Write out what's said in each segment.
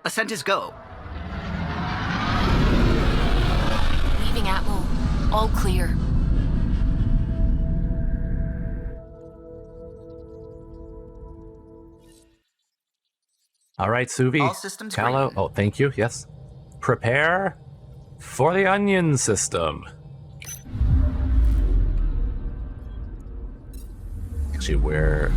Ascent is go. Leaving Atmo. All clear. All right, Suvi. All systems Callow. green. Oh, thank you. Yes. Prepare for the onion system. Actually, where...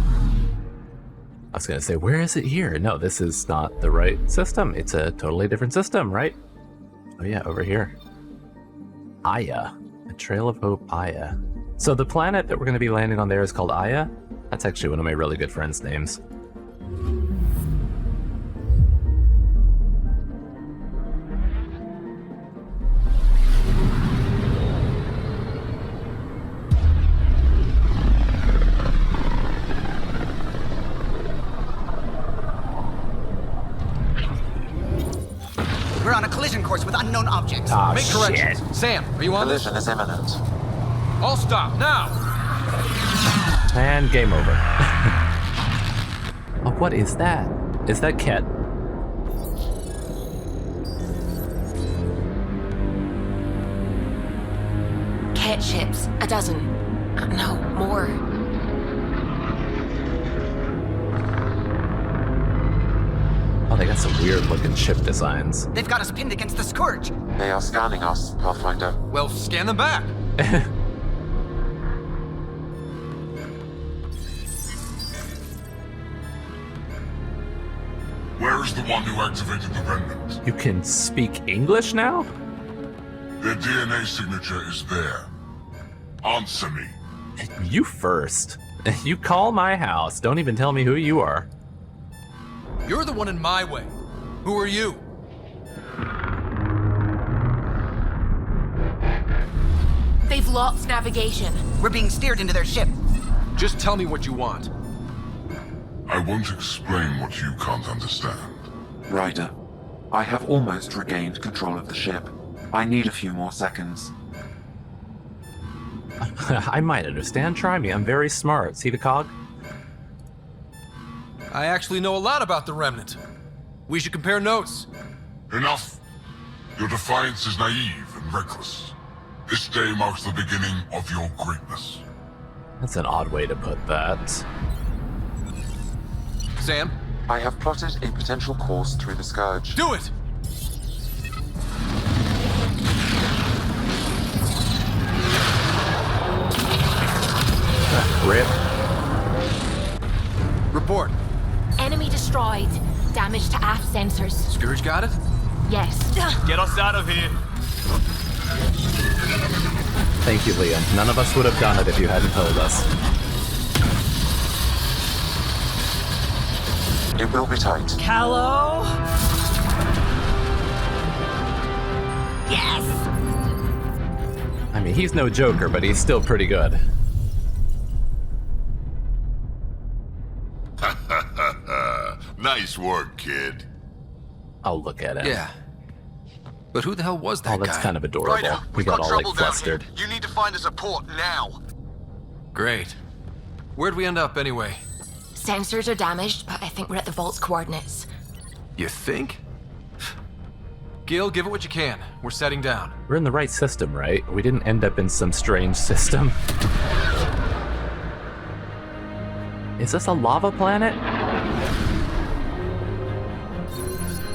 I was going to say, where is it here? No, this is not the right system. It's a totally different system, right? Oh yeah, over here. Aya. A Trail of Hope, Aya. So the planet that we're going to be landing on there is called Aya. That's actually one of my really good friends' names. We're on a collision course with unknown objects. Oh, Make corrections. shit. Sam, are you on this? Collision is imminent. All stop, now! And game over. Oh, what is that? Is that Ket? Ket ships. A dozen. No, more. Oh, they got some weird looking ship designs. They've got us pinned against the Scourge. They are scanning us, Pathfinder. Well, scan them back. Where is the one who activated the remnant? You can speak English now? Their DNA signature is there. Answer me. You first. You call my house. Don't even tell me who you are. You're the one in my way. Who are you? They've lost navigation. We're being steered into their ship. Just tell me what you want. I won't explain what you can't understand. Ryder, I have almost regained control of the ship. I need a few more seconds. I might understand. Try me. I'm very smart. See the cog? I actually know a lot about the Remnant. We should compare notes. Enough. Your defiance is naive and reckless. This day marks the beginning of your greatness. That's an odd way to put that. Sam, I have plotted a potential course through the Scourge. do it! Rip. Report. Enemy destroyed. Damage to aft sensors. Scourge got it? Yes. Get us out of here. Thank you, Liam. None of us would have done it if you hadn't told us. It will be tight. Callow? Yes! I mean, he's no joker, but he's still pretty good. Nice work, kid. Oh, look at him. Yeah. But who the hell was that Oh, that's guy? kind of adorable. Ryder, We we've got got all like trouble down here. flustered. You need to find us a port now. Great. Where'd we end up anyway? Sensors are damaged, but I think we're at the vault's coordinates. You think? Gil, give it what you can. We're setting down. We're in the right system, right? We didn't end up in some strange system. Is this a lava planet?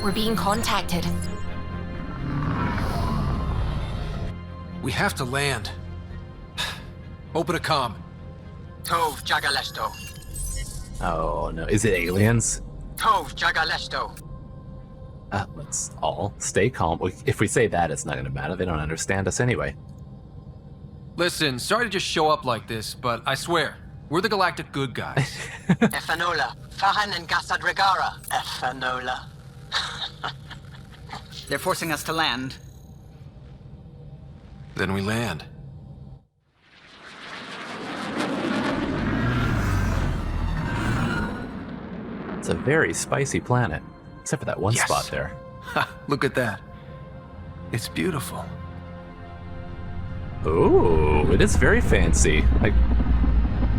We're being contacted. We have to land. Open a comm. Tov Jagalesto. Oh no, is it aliens? Tov Jagalesto. Let's all stay calm. If we say that, it's not gonna matter. They don't understand us anyway. Listen, sorry to just show up like this, but I swear, we're the galactic good guys. Efanola. Fahan and Gasadregara. Efanola. They're forcing us to land. Then we land. It's a very spicy planet, except for that one Yes. spot there. Ha, look at that. It's beautiful. Ooh, it is very fancy. Like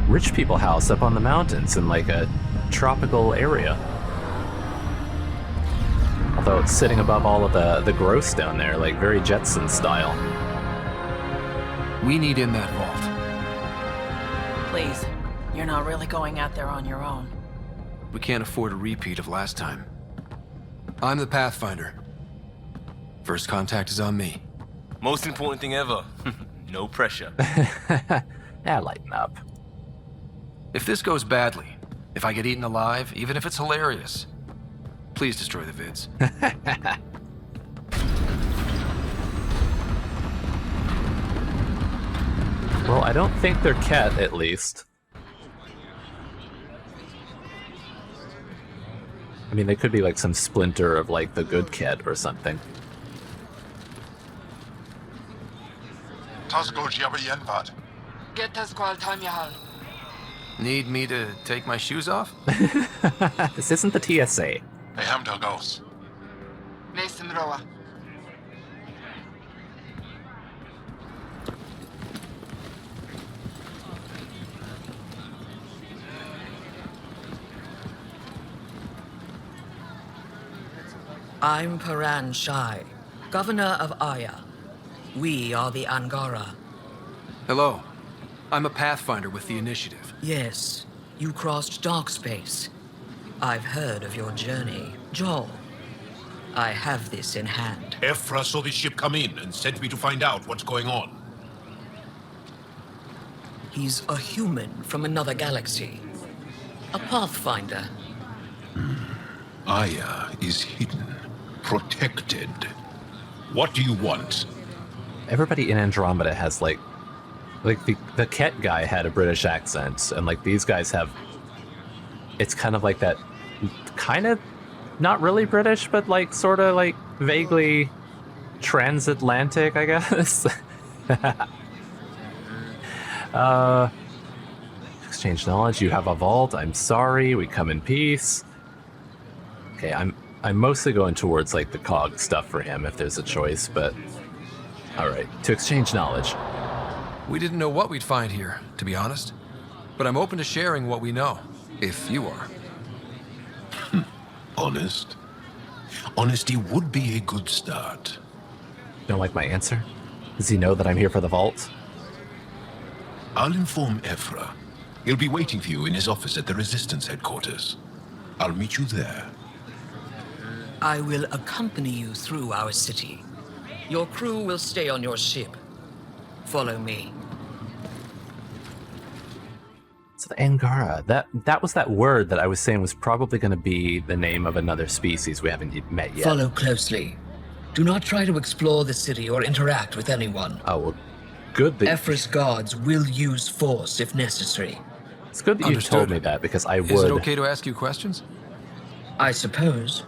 rich people house up on the mountains in like a tropical area. Although boat sitting above all of the gross down there, like very Jetson style. We need in that vault. Please, you're not really going out there on your own. We can't afford a repeat of last time. I'm the Pathfinder. First contact is on me. Most important thing ever. No pressure. Yeah, lighten up. If this goes badly, if I get eaten alive, even if it's hilarious, please destroy the vids. Well, I don't think they're Ket, at least. I mean, they could be like some splinter of like the good Ket or something. Need me to take my shoes off? This isn't the TSA. I'm Paran Shai, Governor of Aya. We are the Angara. Hello. I'm a Pathfinder with the Initiative. Yes, you crossed dark space. I've heard of your journey. Joel, I have this in hand. Ephra saw the ship come in and sent me to find out what's going on. He's a human from another galaxy. A Pathfinder. Aya is hidden, protected. What do you want? Everybody in Andromeda has like the Ket guy had a British accent, and like these guys have. It's kind of like that, kind of not really British, but like sort of like vaguely transatlantic, I guess. Exchange knowledge. You have a vault. I'm sorry. We come in peace. Okay, I'm mostly going towards like the cog stuff for him if there's a choice, but all right, to exchange knowledge. We didn't know what we'd find here, to be honest. But I'm open to sharing what we know, if you are. Honest? Honesty would be a good start. Don't like my answer? Does he know that I'm here for the vault? I'll inform Ephra. He'll be waiting for you in his office at the Resistance headquarters. I'll meet you there. I will accompany you through our city. Your crew will stay on your ship. Follow me. So the Angara, that was that word that I was saying was probably going to be the name of another species we haven't met yet. Follow closely. Do not try to explore the city or interact with anyone. Oh, well, good that... Ephra's guards will use force if necessary. It's good that you told me that, because I would... Is it okay to ask you questions? I suppose.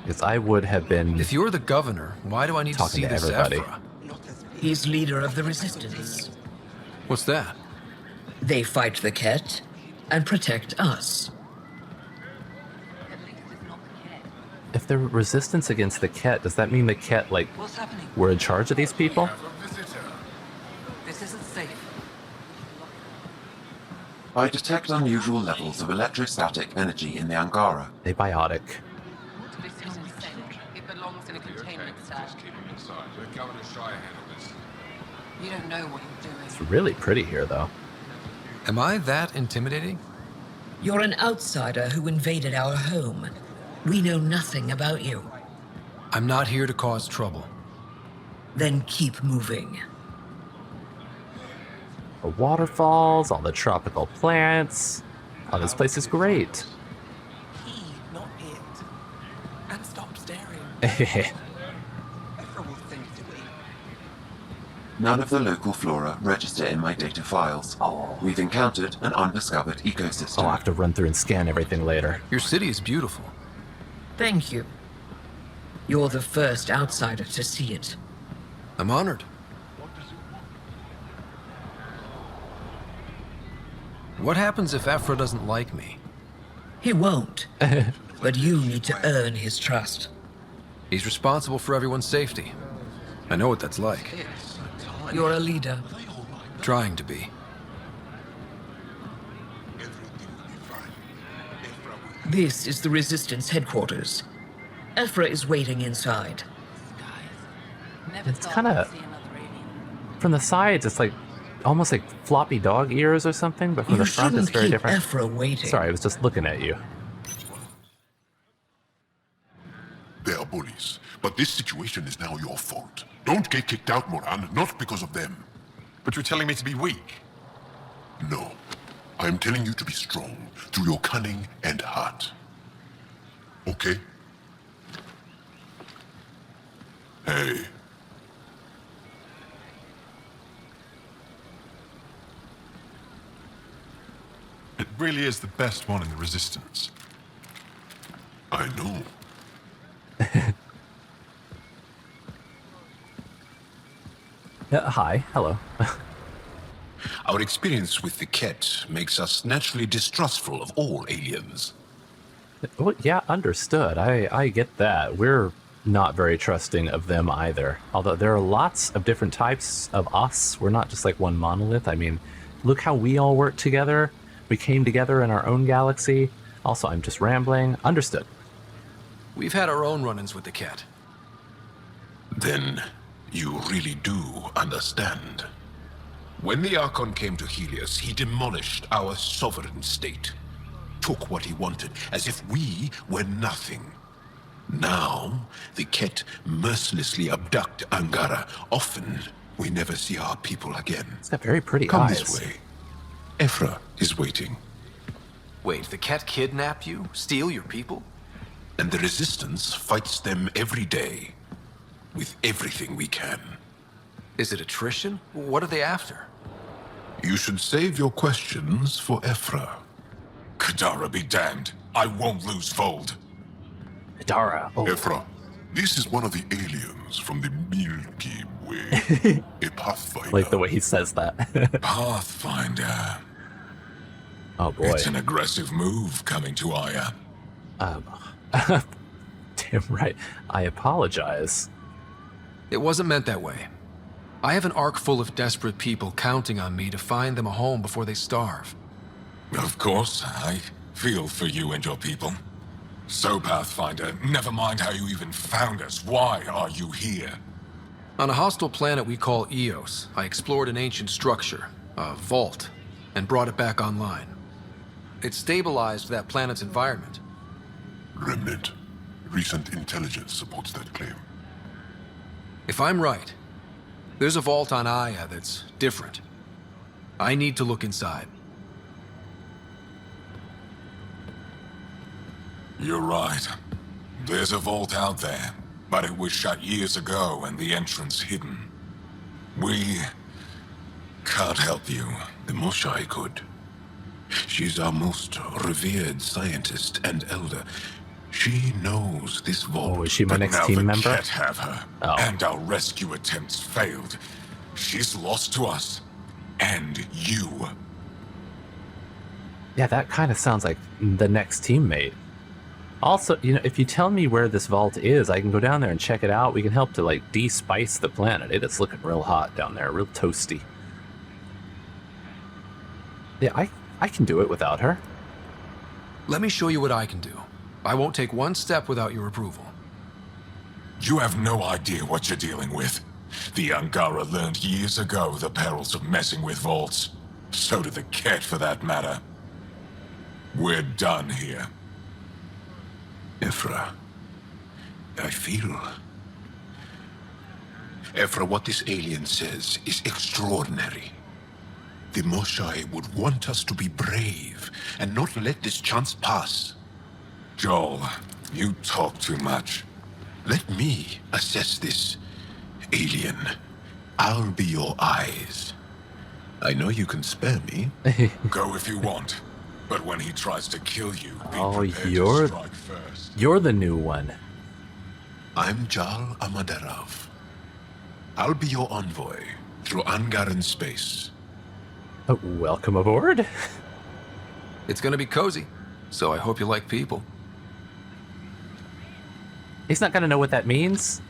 Because I would have been... If you're the governor, why do I need to see this everybody. Ephra? He's leader of the Resistance. What's that? They fight the Ket and protect us. If the resistance against the Ket, does that mean the Ket, like, were in charge of these people? This isn't safe. I detect unusual levels of electrostatic energy in the Angara. Abiotic. It belongs in a containment cell. You don't know what you're doing. It's really pretty here, though. Am I that intimidating? You're an outsider who invaded our home. We know nothing about you. I'm not here to cause trouble. Then keep moving. The waterfalls, all the tropical plants. Oh, this place is great. He, not it. And stop staring. None of the local flora register in my data files. We've encountered an undiscovered ecosystem. I'll have to run through and scan everything later. Your city is beautiful. Thank you. You're the first outsider to see it. I'm honored. What happens if Ephra doesn't like me? He won't. But you need to earn his trust. He's responsible for everyone's safety. I know what that's like. You're a leader. Trying to be. This is the Resistance headquarters. Ephra is waiting inside. It's kind of... From the sides, it's like almost like floppy dog ears or something, but from the front, it's very different. Ephra waiting. Sorry, I was just looking at you. They are bullies, but this situation is now your fault. Don't get kicked out, Moran, not because of them. But you're telling me to be weak. No. I am telling you to be strong through your cunning and heart. Okay? Hey. It really is the best one in the Resistance. I know. Hi, hello. Our experience with the Ket makes us naturally distrustful of all aliens. Well, yeah, understood. I get that. We're not very trusting of them either. Although there are lots of different types of us. We're not just like one monolith. I mean, look how we all work together. We came together in our own galaxy. Also, I'm just rambling. Understood. We've had our own run-ins with the Ket. Then you really do understand. When the Archon came to Helios, he demolished our sovereign state. Took what he wanted, as if we were nothing. Now, the Ket mercilessly abduct Angara. Often, we never see our people again. It's got very pretty Come eyes. this way. Ephra is waiting. Wait, the Ket kidnap you? Steal your people? And the Resistance fights them every day. With everything we can. Is it attrition? What are they after? You should save your questions for Ephra. Kadara be damned. I won't lose Vold. Dara. Oh. Ephra, this is one of the aliens from the Milky Way. A Pathfinder. Like the way he says that. Pathfinder. Oh boy. It's an aggressive move coming to Aya. Damn right. I apologize. It wasn't meant that way. I have an ark full of desperate people counting on me to find them a home before they starve. Of course, I feel for you and your people. So, Pathfinder, never mind how you even found us. Why are you here? On a hostile planet we call Eos, I explored an ancient structure, a vault, and brought it back online. It stabilized that planet's environment. Remnant. Recent intelligence supports that claim. If I'm right, there's a vault on Aya that's different. I need to look inside. You're right. There's a vault out there, but it was shut years ago and the entrance hidden. We can't help you. The Moshai could. She's our most revered scientist and elder. She knows this vault. Oh, is she my But next now team the member? Ket have her, Oh. and our rescue attempts failed. She's lost to us, and you. Yeah, that kind of sounds like the next teammate. Also, you know, if you tell me where this vault is, I can go down there and check it out. We can help to, like, de-spice the planet. It is looking real hot down there, real toasty. Yeah, I can do it without her. Let me show you what I can do. I won't take one step without your approval. You have no idea what you're dealing with. The Angara learned years ago the perils of messing with vaults. So did the Ket, for that matter. We're done here. Ephra, I feel. Ephra, what this alien says is extraordinary. The Moshai would want us to be brave and not let this chance pass. Joel, you talk too much. Let me assess this, alien. I'll be your eyes. I know you can spare me. Go if you want. But when he tries to kill you, be Oh, prepared you're- to strike first. You're the new one. I'm Jal Amaderov. I'll be your envoy through Angaran space. Oh, welcome aboard. It's gonna be cozy, so I hope you like people. He's not gonna know what that means.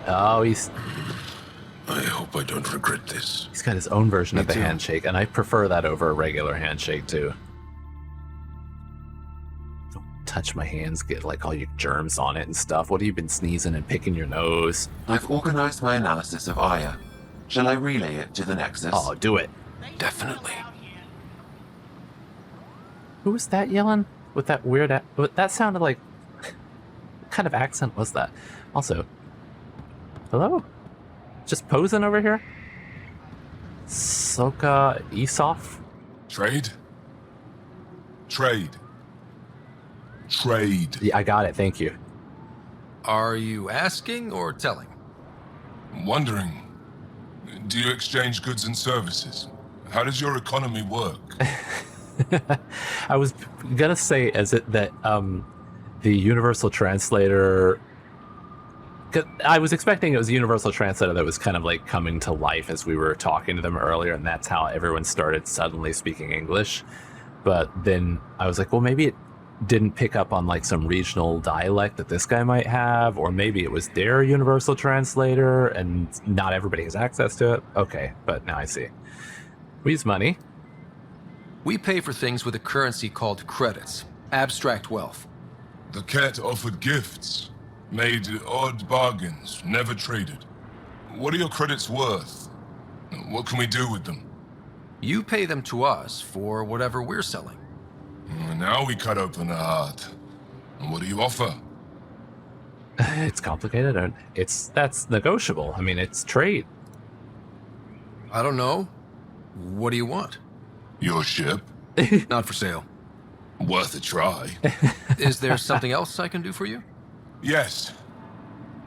Oh, I hope I don't regret this. He's got his own version of the too. handshake, and I prefer that over a regular handshake, too. Don't touch my hands, get like all your germs on it and stuff. What have you been sneezing and picking your nose? I've organized my analysis of Aya. Shall I relay it to the Nexus? Oh, do it. Definitely. Who was that yelling? With that weird... that sounded like... What kind of accent was that? Also... Hello? Just posing over here? Soka Isof? Trade? Trade. Trade. Yeah, I got it, thank you. Are you asking or telling? I'm wondering, do you exchange goods and services? How does your economy work? I was gonna say that the Universal Translator... 'cause I was expecting it was a Universal Translator that was kind of like coming to life as we were talking to them earlier, and that's how everyone started suddenly speaking English. But then I was like, well, maybe it didn't pick up on like some regional dialect that this guy might have, or maybe it was their Universal Translator and not everybody has access to it. Okay, but now I see. We use money. We pay for things with a currency called credits, abstract wealth. The cat offered gifts, made odd bargains, never traded. What are your credits worth? What can we do with them? You pay them to us for whatever we're selling. Now we cut open the heart. What do you offer? It's complicated, and that's negotiable. I mean, it's trade. I don't know. What do you want? Your ship? Not for sale. Worth a try. Is there something else I can do for you? Yes.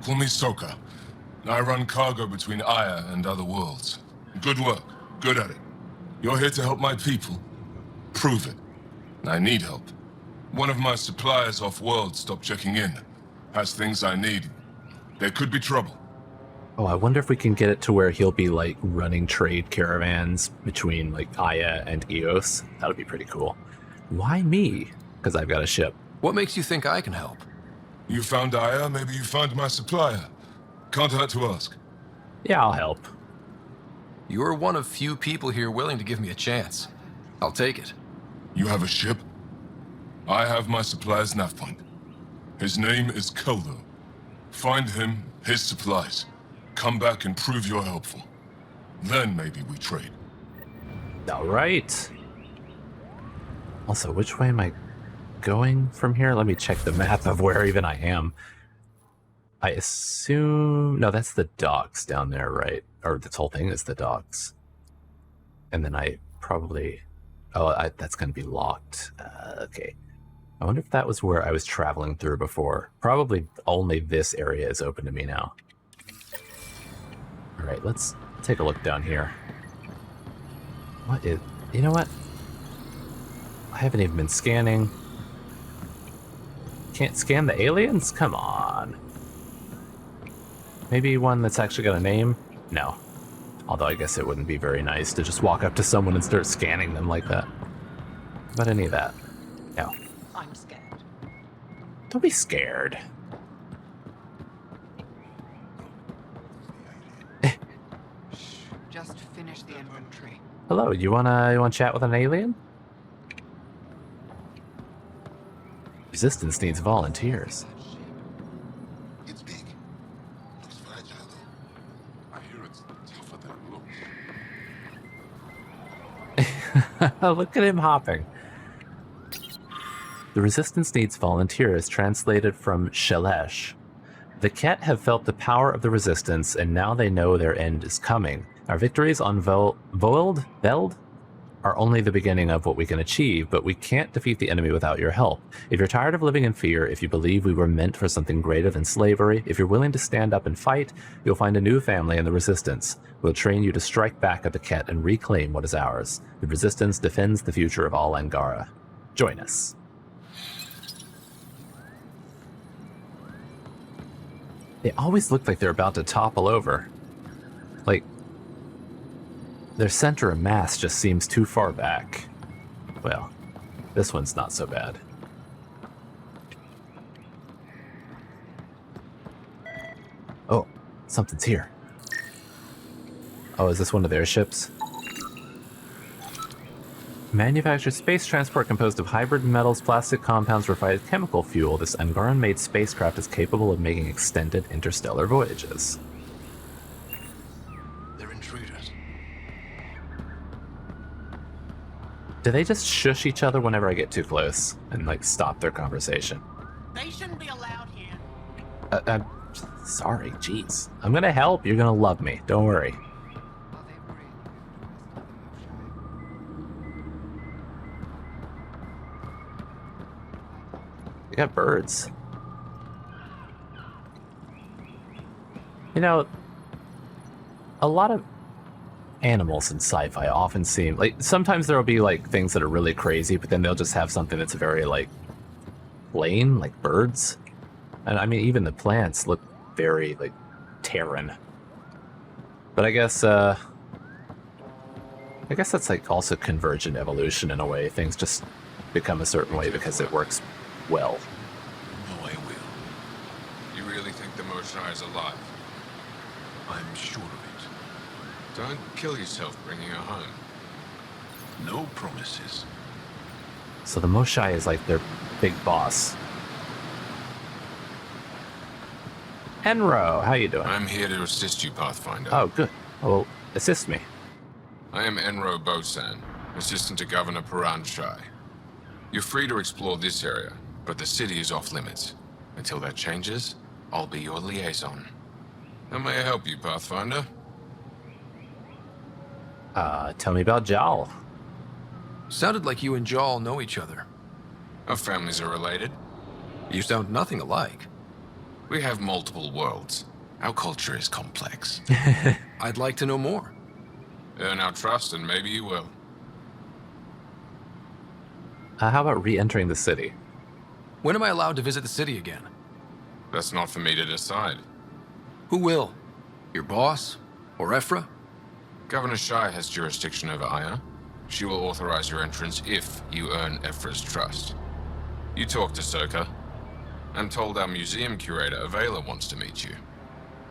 Call me Soka. I run cargo between Aya and other worlds. Good work. Good at it. You're here to help my people. Prove it. I need help. One of my suppliers off-world stopped checking in. Has things I need. There could be trouble. Oh, I wonder if we can get it to where he'll be like running trade caravans between like Aya and Eos. That would be pretty cool. Why me? Because I've got a ship. What makes you think I can help? You found Aya, maybe you found my supplier. Can't hurt to ask. Yeah, I'll help. You're one of few people here willing to give me a chance. I'll take it. You have a ship? I have my supplier's nav point. His name is Keldo. Find him, his supplies. Come back and prove you're helpful. Then maybe we trade. All right. Also, which way am I going from here? Let me check the map of where even I am. I assume... No, that's the docks down there, right? Or this whole thing is the docks. And then I probably... Oh, that's going to be locked. Okay. I wonder if that was where I was traveling through before. Probably only this area is open to me now. All right, let's take a look down here. What is... You know what? I haven't even been scanning. Can't scan the aliens? Come on. Maybe one that's actually got a name? No. Although I guess it wouldn't be very nice to just walk up to someone and start scanning them like that. About any of that? No. I'm scared. Don't be scared. Just finish the inventory. Hello, you wanna chat with an alien? Resistance needs volunteers. It's big. Looks fragile, though. I hear it's tougher than it looks. Look at him hopping. The Resistance needs volunteers, translated from Shelesh. The Ket have felt the power of the Resistance, and now they know their end is coming. Our victories on Veld are only the beginning of what we can achieve, but we can't defeat the enemy without your help. If you're tired of living in fear, if you believe we were meant for something greater than slavery, if you're willing to stand up and fight, you'll find a new family in the Resistance. We'll train you to strike back at the Ket and reclaim what is ours. The Resistance defends the future of all Angara. Join us. They always look like they're about to topple over. Like, their center of mass just seems too far back. Well, this one's not so bad. Oh, something's here. Oh, is this one of their ships? Manufactured space transport composed of hybrid metals, plastic compounds, refined chemical fuel. This Angaran-made spacecraft is capable of making extended interstellar voyages. They're intruders. Do they just shush each other whenever I get too close and, like, stop their conversation? They shouldn't be allowed here. I'm sorry, jeez. I'm gonna help. You're gonna love me. Don't worry. We got birds. You know, a lot of animals in sci-fi often seem like sometimes there will be like things that are really crazy, but then they'll just have something that's very like plain, like birds. And I mean, even the plants look very like Terran. But I guess that's like also convergent evolution in a way. Things just become a certain way because it works well. No, I will. You really think the Moshai is alive? I'm sure of it. Don't kill yourself bringing her home. No promises. So the Moshai is like their big boss. Enro, how you doing? I'm here to assist you, Pathfinder. Oh, good. Well, assist me. I am Enro Bosan, assistant to Governor Paranshai. You're free to explore this area, but the city is off limits. Until that changes, I'll be your liaison. How may I help you, Pathfinder? Tell me about Jal. Sounded like you and Jal know each other. Our families are related. You sound nothing alike. We have multiple worlds. Our culture is complex. I'd like to know more. Earn our trust and maybe you will. How about re-entering the city? When am I allowed to visit the city again? That's not for me to decide. Who will? Your boss? Or Ephra? Governor Shai has jurisdiction over Aya. She will authorize your entrance if you earn Ephra's trust. You talk to Soka. I'm told our museum curator, Avela, wants to meet you.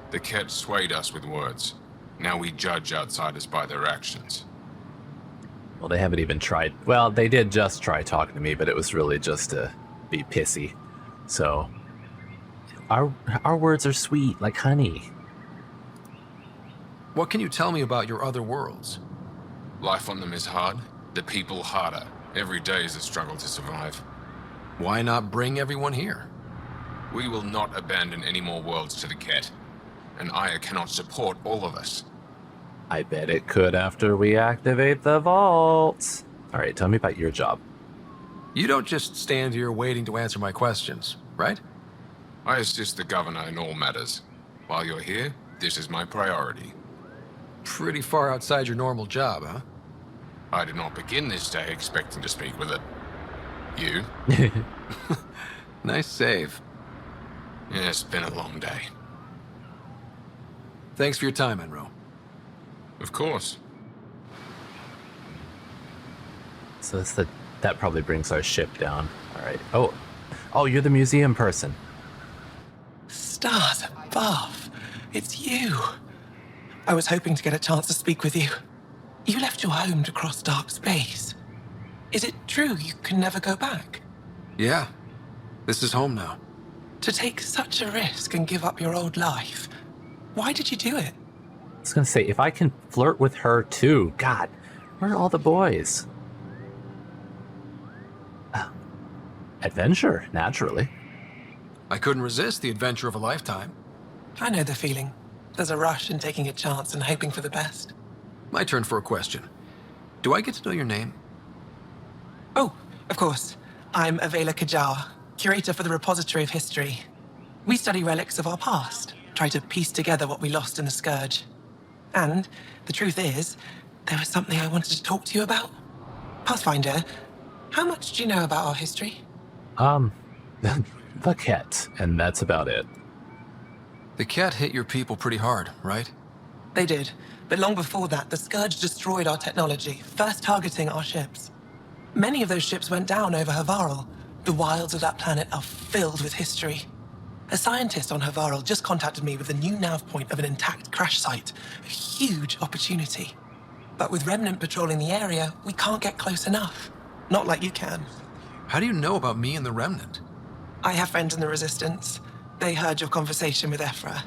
The Ket swayed us with words. Now we judge outsiders by their actions. Well, they haven't even tried. Well, they did just try talking to me, but it was really just to be pissy. So, our words are sweet, like honey. What can you tell me about your other worlds? Life on them is hard, the people harder. Every day is a struggle to survive. Why not bring everyone here? We will not abandon any more worlds to the Ket, and Aya cannot support all of us. I bet it could after we activate the vaults. Alright, tell me about your job. You don't just stand here waiting to answer my questions, right? I assist the governor in all matters. While you're here, this is my priority. Pretty far outside your normal job, huh? I did not begin this day expecting to speak with it. You? Nice save. Yeah, it's been a long day. Thanks for your time, Enro. Of course. So that probably brings our ship down. Alright. Oh, you're the museum person. Stars above. It's you. I was hoping to get a chance to speak with you. You left your home to cross dark space. Is it true you can never go back? Yeah. This is home now. To take such a risk and give up your old life, why did you do it? I was gonna say, if I can flirt with her too, God, where are all the boys? Adventure, naturally. I couldn't resist the adventure of a lifetime. I know the feeling. There's a rush in taking a chance and hoping for the best. My turn for a question. Do I get to know your name? Oh, of course. I'm Avela Kajar, curator for the Repository of History. We study relics of our past, try to piece together what we lost in the Scourge. And the truth is, there was something I wanted to talk to you about. Pathfinder, how much do you know about our history? The Ket, and that's about it. The Ket hit your people pretty hard, right? They did, but long before that, the Scourge destroyed our technology, first targeting our ships. Many of those ships went down over Havarl. The wilds of that planet are filled with history. A scientist on Havarl just contacted me with a new nav point of an intact crash site. A huge opportunity. But with Remnant patrolling the area, we can't get close enough. Not like you can. How do you know about me and the Remnant? I have friends in the Resistance. They heard your conversation with Ephra.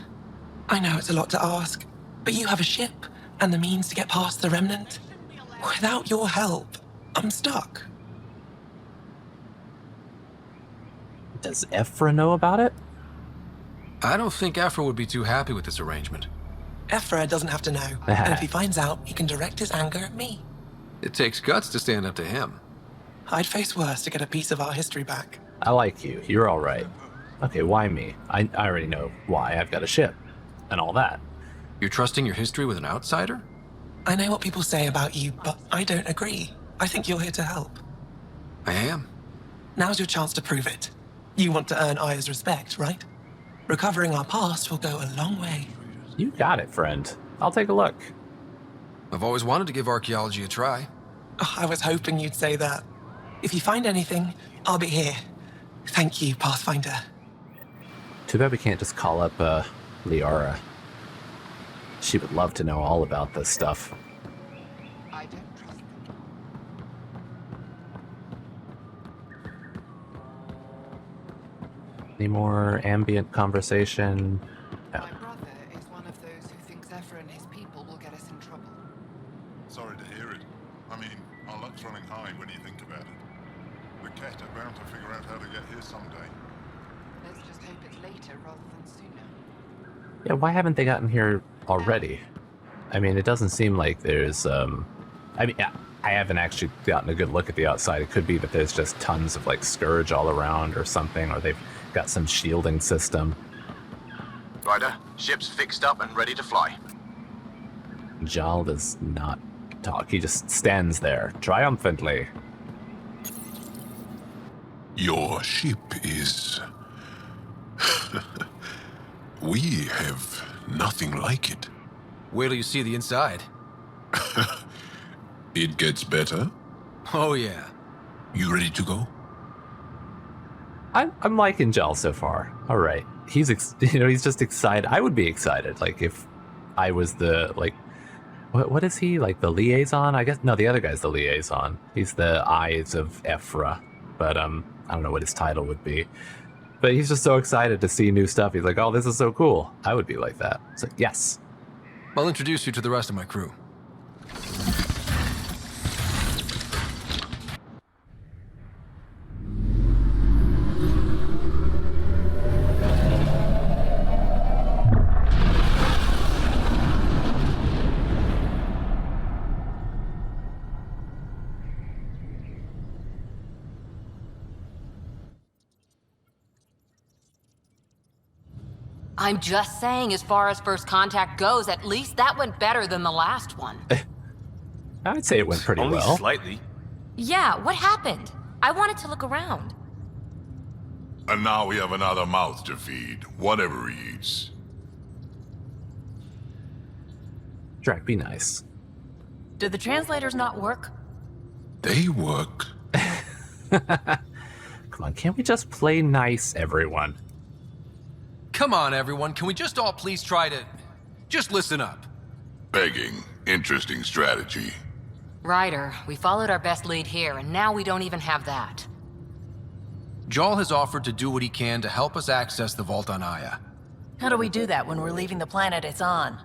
I know it's a lot to ask, but you have a ship and the means to get past the Remnant. Without your help, I'm stuck. Does Ephra know about it? I don't think Ephra would be too happy with this arrangement. Ephra doesn't have to know. And if he finds out, he can direct his anger at me. It takes guts to stand up to him. I'd face worse to get a piece of our history back. I like you. You're all right. Okay, why me? I already know why. I've got a ship. And all that. You're trusting your history with an outsider? I know what people say about you, but I don't agree. I think you're here to help. I am. Now's your chance to prove it. You want to earn Aya's respect, right? Recovering our past will go a long way. You got it, friend. I'll take a look. I've always wanted to give archaeology a try. Oh, I was hoping you'd say that. If you find anything, I'll be here. Thank you, Pathfinder. Too bad we can't just call up, Liara. She would love to know all about this stuff. I don't trust them. Any more ambient conversation? No. My brother is one of those who thinks Ephra and his people will get us in trouble. Sorry to hear it. I mean, our luck's running high when you think about it. The Ket are bound to figure out how to get here someday. Let's just hope it's later rather than sooner. Yeah, why haven't they gotten here already? I mean, it doesn't seem like there's, I mean, yeah, I haven't actually gotten a good look at the outside. It could be that there's just tons of, like, Scourge all around or something, or they've got some shielding system. Ryder, ship's fixed up and ready to fly. Jal does not talk. He just stands there, triumphantly. Your ship is... We have nothing like it. Wait till you see the inside. It gets better. Oh, yeah. You ready to go? I'm liking Jal so far. All right. He's he's just excited. I would be excited, like, if I was the, like, what is he, like, the liaison? I guess, no, the other guy's the liaison. He's the eyes of Ephra, but I don't know what his title would be. But he's just so excited to see new stuff. He's like, oh, this is so cool. I would be like that. It's like, yes. I'll introduce you to the rest of my crew. I'm just saying, as far as first contact goes, at least that went better than the last one. I would say it went pretty Only well. slightly. Yeah, what happened? I wanted to look around. And now we have another mouth to feed, whatever he eats. Drac, be nice. Did the translators not work? They work. Come on, can't we just play nice, everyone? Come on, everyone. Can we just all please try to... just listen up? Begging. Interesting strategy. Ryder, we followed our best lead here, and now we don't even have that. Jal has offered to do what he can to help us access the vault on Aya. How do we do that when we're leaving the planet it's on?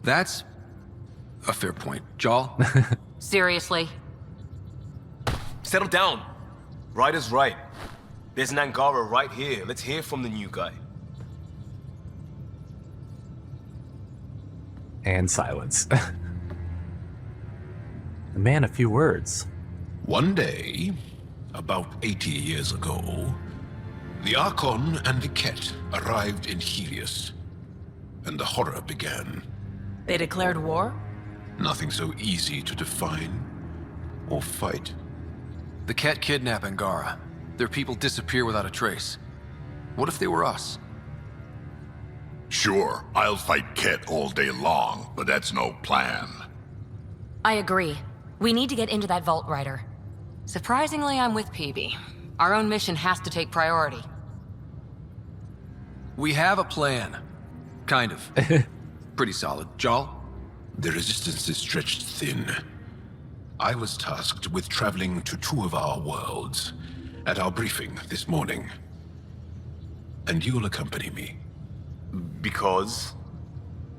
That's a fair point. Jal? Seriously? Settle down. Ryder's right. There's an Angara right here. Let's hear from the new guy. And silence. The man of few words. One day, about 80 years ago, the Archon and the Ket arrived in Helios, and the horror began. They declared war? Nothing so easy to define or fight. The Ket kidnap Angara. Their people disappear without a trace. What if they were us? Sure, I'll fight Ket all day long, but that's no plan. I agree. We need to get into that vault, Ryder. Surprisingly, I'm with PB. Our own mission has to take priority. We have a plan. Kind of. Pretty solid. Jal? The resistance is stretched thin. I was tasked with traveling to 2 of our worlds at our briefing this morning. And you'll accompany me. Because?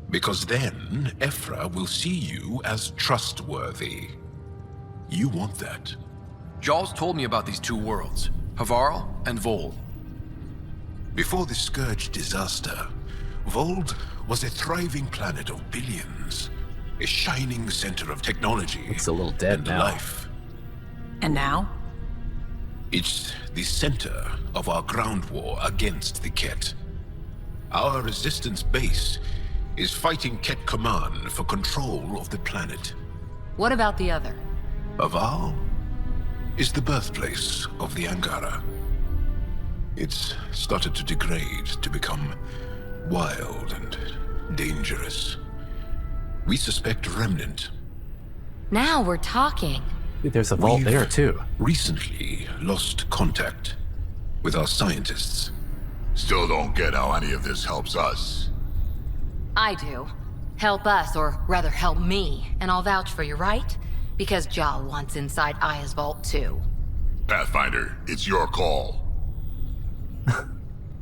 Because then, Ephra will see you as trustworthy. You want that. Jal's told me about these 2 worlds, Havarl and Vold. Before the Scourge disaster, Vold was a thriving planet of billions. A shining center of technology. It's a little dead and now. Life. And now? It's the center of our ground war against the Ket. Our resistance base is fighting Ket Command for control of the planet. What about the other? Aval is the birthplace of the Angara. It's started to degrade, to become wild and dangerous. We suspect Remnant. Now we're talking. Dude, there's a vault there too. Recently lost contact with our scientists. Still don't get how any of this helps us. I do. Help us, or rather help me, and I'll vouch for you, right? Because Jal wants inside Aya's vault too. Pathfinder, it's your call.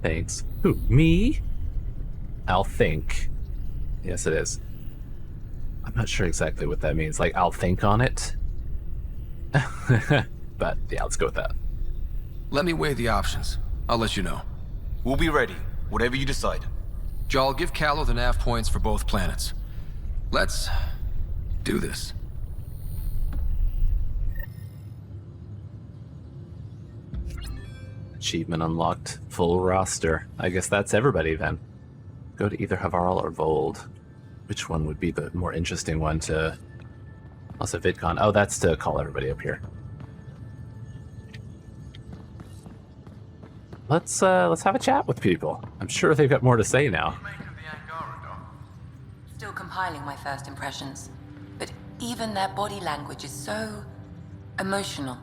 Thanks. Who, me? I'll think. Yes, it is. I'm not sure exactly what that means. Like, I'll think on it. But, yeah, let's go with that. Let me weigh the options. I'll let you know. We'll be ready, whatever you decide. Jal, give Callow the nav points for both planets. Let's do this. Achievement unlocked. Full roster. I guess that's everybody then. Go to either Havarl or Vold. Which one would be the more interesting one to... Also VidCon. Oh, that's to call everybody up here. Let's have a chat with people. I'm sure they've got more to say now. Still compiling my first impressions, but even their body language is so emotional.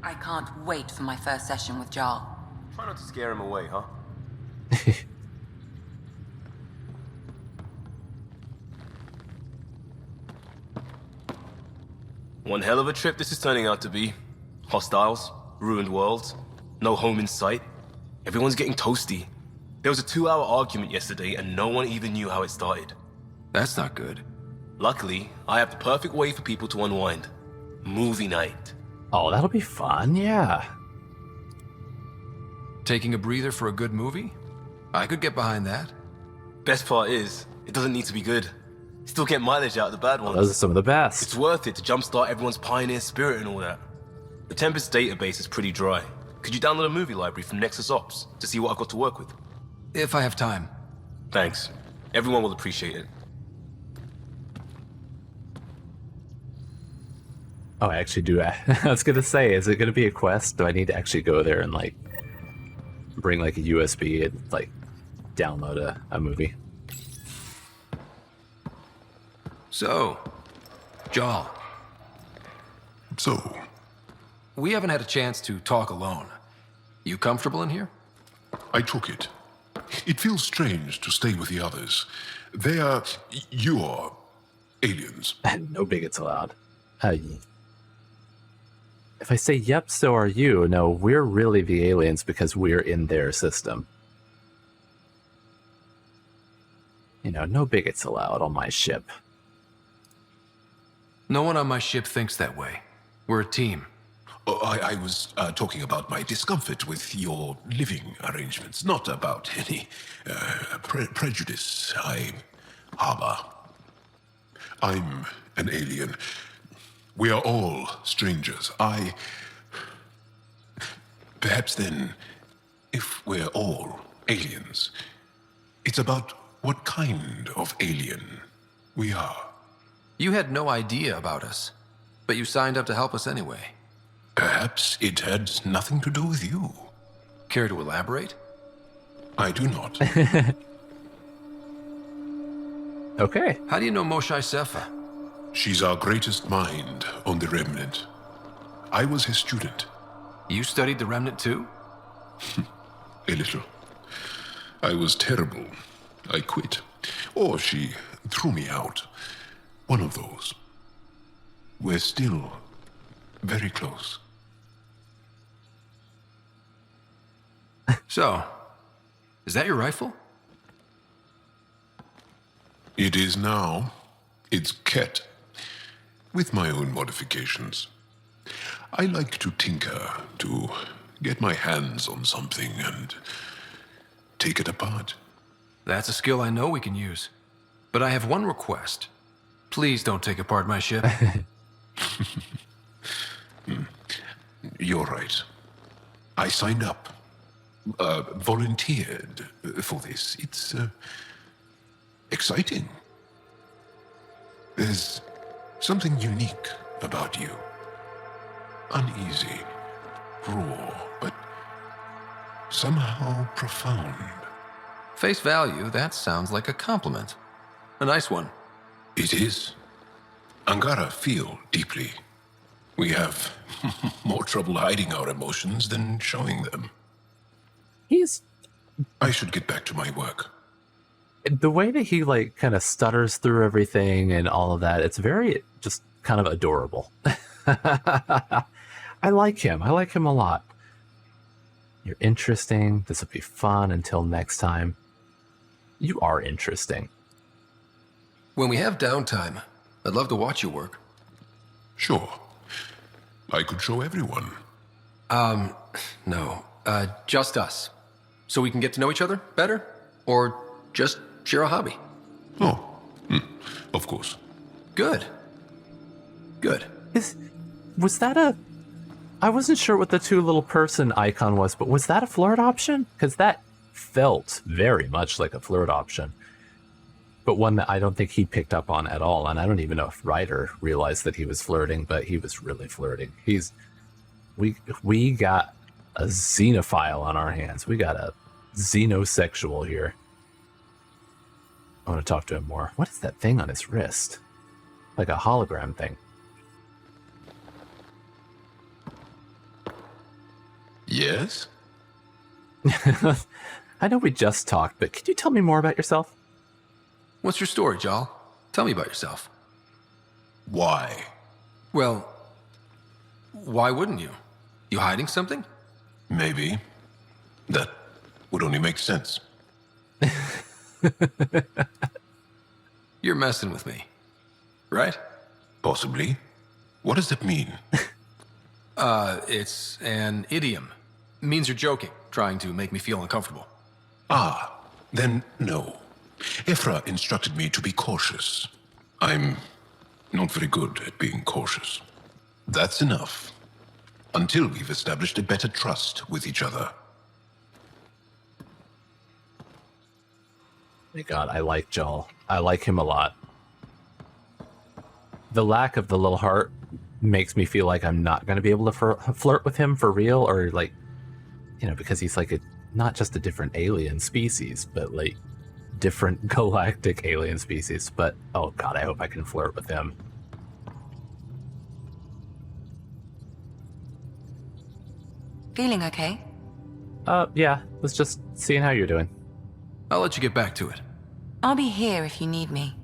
I can't wait for my first session with Jal. Try not to scare him away, huh? One hell of a trip this is turning out to be. Hostiles, ruined worlds, no home in sight. Everyone's getting toasty. There was a 2-hour argument yesterday and no one even knew how it started. That's not good. Luckily, I have the perfect way for people to unwind. Movie night. Oh, that'll be fun, yeah. Taking a breather for a good movie? I could get behind that. Best part is, it doesn't need to be good. Still get mileage out of the bad ones. Those are some of the best. It's worth it to jumpstart everyone's pioneer spirit and all that. The Tempest database is pretty dry. Could you download a movie library from Nexus Ops to see what I've got to work with? If I have time. Thanks. Everyone will appreciate it. Oh, I actually do. I was gonna say, is it gonna be a quest? Do I need to actually go there and like bring like a USB and like download a movie? So, Jal. So? We haven't had a chance to talk alone. You comfortable in here? I took it. It feels strange to stay with the others. They are... you're... aliens. No bigots allowed. If I say, yep, so are you, no, we're really the aliens because we're in their system. You know, no bigots allowed on my ship. No one on my ship thinks that way. We're a team. Oh, I was talking about my discomfort with your living arrangements, not about any prejudice I harbor. I'm an alien. We are all strangers. Perhaps then, if we're all aliens, it's about what kind of alien we are. You had no idea about us, but you signed up to help us anyway. Perhaps it had nothing to do with you. Care to elaborate? I do not. Okay. How do you know Moshae Sefa? She's our greatest mind on the Remnant. I was his student. You studied the Remnant too? A little. I was terrible. I quit. Or she threw me out. One of those. We're still very close. So, is that your rifle? It is now. It's Ket. With my own modifications. I like to tinker, to get my hands on something and take it apart. That's a skill I know we can use. But I have one request. Please don't take apart my ship. You're right. I signed up. Volunteered for this. It's exciting. There's something unique about you. Uneasy, raw, but somehow profound. Face value, that sounds like a compliment. A nice one. It is. Angara feel deeply. We have more trouble hiding our emotions than showing them. I should get back to my work. The way that he, like, kind of stutters through everything and all of that, it's very just kind of adorable. I like him. I like him a lot. You're interesting. This will be fun until next time. You are interesting. When we have downtime, I'd love to watch you work. Sure. I could show everyone. No. Just us. So we can get to know each other better? Or just share a hobby? Oh, of course. Good. Good. Was that a... I wasn't sure what the two little person icon was, but was that a flirt option? Because that felt very much like a flirt option. But one that I don't think he picked up on at all, and I don't even know if Ryder realized that he was flirting, but he was really flirting. We got a xenophile on our hands. We got a xenosexual here. I want to talk to him more. What is that thing on his wrist? Like a hologram thing. Yes? I know we just talked, but could you tell me more about yourself? What's your story, Jal? Tell me about yourself. Why? Well, why wouldn't you? You hiding something? Maybe. That would only make sense. You're messing with me, right? Possibly. What does that mean? It's an idiom. Means you're joking, trying to make me feel uncomfortable. Ah, then no. Ephra instructed me to be cautious. I'm not very good at being cautious. That's enough. Until we've established a better trust with each other. My God, I like Joel. I like him a lot. The lack of the little heart makes me feel like I'm not going to be able to flirt with him for real, or like, you know, because he's like not just a different alien species, but like different galactic alien species. But oh God, I hope I can flirt with him. Feeling okay? Yeah, was just seeing how you're doing. I'll let you get back to it. I'll be here if you need me.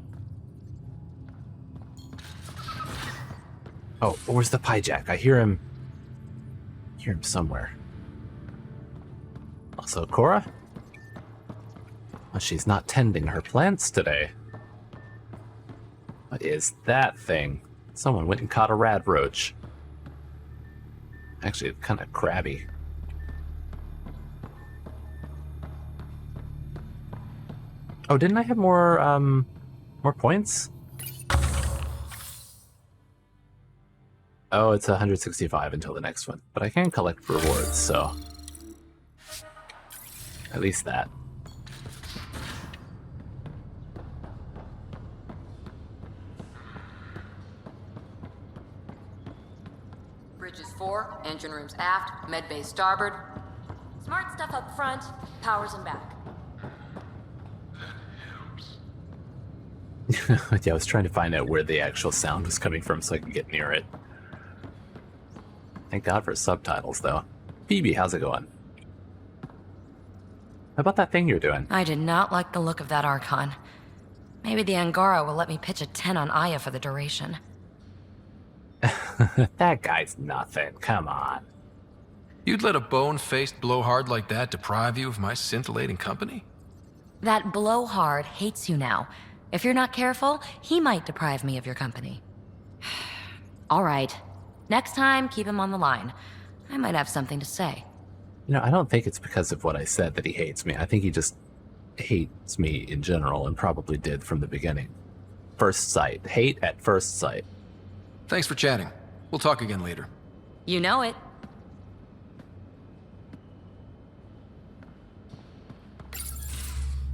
Oh, where's the Pyjack? I hear him somewhere. Also, Cora? Well, she's not tending her plants today. What is that thing? Someone went and caught a rad roach. Actually, it's kind of crabby. Oh, didn't I have more points? Oh, it's 165 until the next one. But I can collect rewards, so... at least that. Bridges 4, engine rooms aft, med bay starboard. Smart stuff up front, powers in back. Yeah, I was trying to find out where the actual sound was coming from so I could get near it. Thank God for subtitles, though. Phoebe, how's it going? How about that thing you're doing? I did not like the look of that Archon. Maybe the Angara will let me pitch a 10 on Aya for the duration. That guy's nothing. Come on. You'd let a bone-faced blowhard like that deprive you of my scintillating company? That blowhard hates you now. If you're not careful, he might deprive me of your company. All right. Next time, keep him on the line. I might have something to say. You know, I don't think it's because of what I said that he hates me. I think he just hates me in general and probably did from the beginning. First sight. Hate at first sight. Thanks for chatting. We'll talk again later. You know it.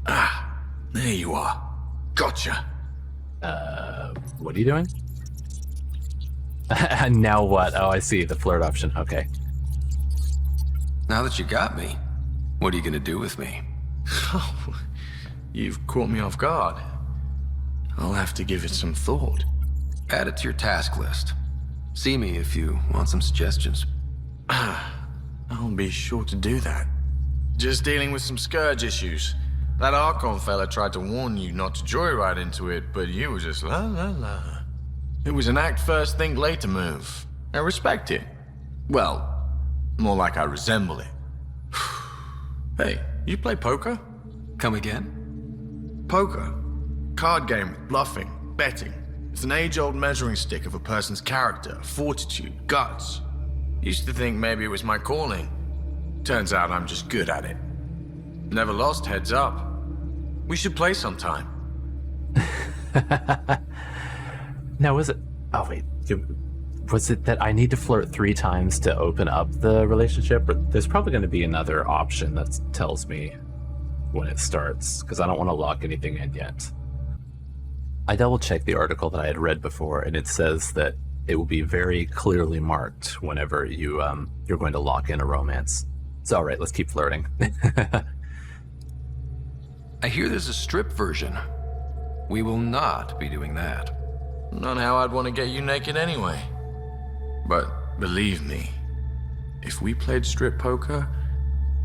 Ah, there you are. Gotcha. What are you doing? Now what? Oh, I see. The flirt option. Okay. Now that you got me, what are you gonna do with me? Oh, you've caught me off guard. I'll have to give it some thought. Add it to your task list. See me if you want some suggestions. I'll be sure to do that. Just dealing with some Scourge issues. That Archon fella tried to warn you not to joyride into it, but you were just la la la. It was an act first, think later move. I respect it. Well, more like I resemble it. Hey, you play poker? Come again? Poker. Card game with bluffing, betting. It's an age-old measuring stick of a person's character, fortitude, guts. Used to think maybe it was my calling. Turns out I'm just good at it. Never lost, heads up. We should play sometime. Now, was it... Oh, wait. Was it that I need to flirt 3 times to open up the relationship? Or there's probably going to be another option that tells me when it starts, because I don't want to lock anything in yet. I double-checked the article that I had read before, and it says that it will be very clearly marked whenever you're going to lock in a romance. So, all right, let's keep flirting. I hear there's a strip version. We will not be doing that. Not how I'd want to get you naked anyway. But believe me, if we played strip poker,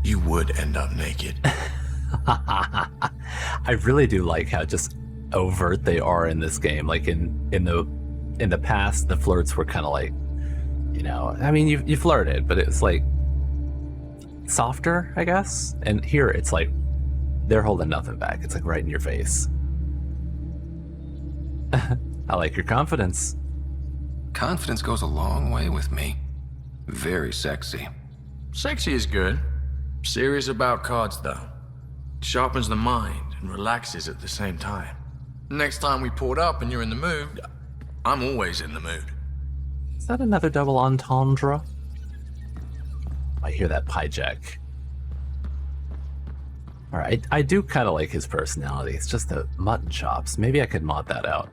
you would end up naked. I really do like how just overt they are in this game. Like in the past, the flirts were kind of like, you know, I mean, you flirted, but it's like softer, I guess. And here it's like they're holding nothing back. It's like right in your face. I like your confidence. Confidence goes a long way with me. Very sexy. Sexy is good. Serious about cards, though. Sharpens the mind and relaxes at the same time. Next time we port up and you're in the mood, I'm always in the mood. Is that another double entendre? I hear that pie jack. Alright, I do kind of like his personality. It's just the mutton chops. Maybe I could mod that out.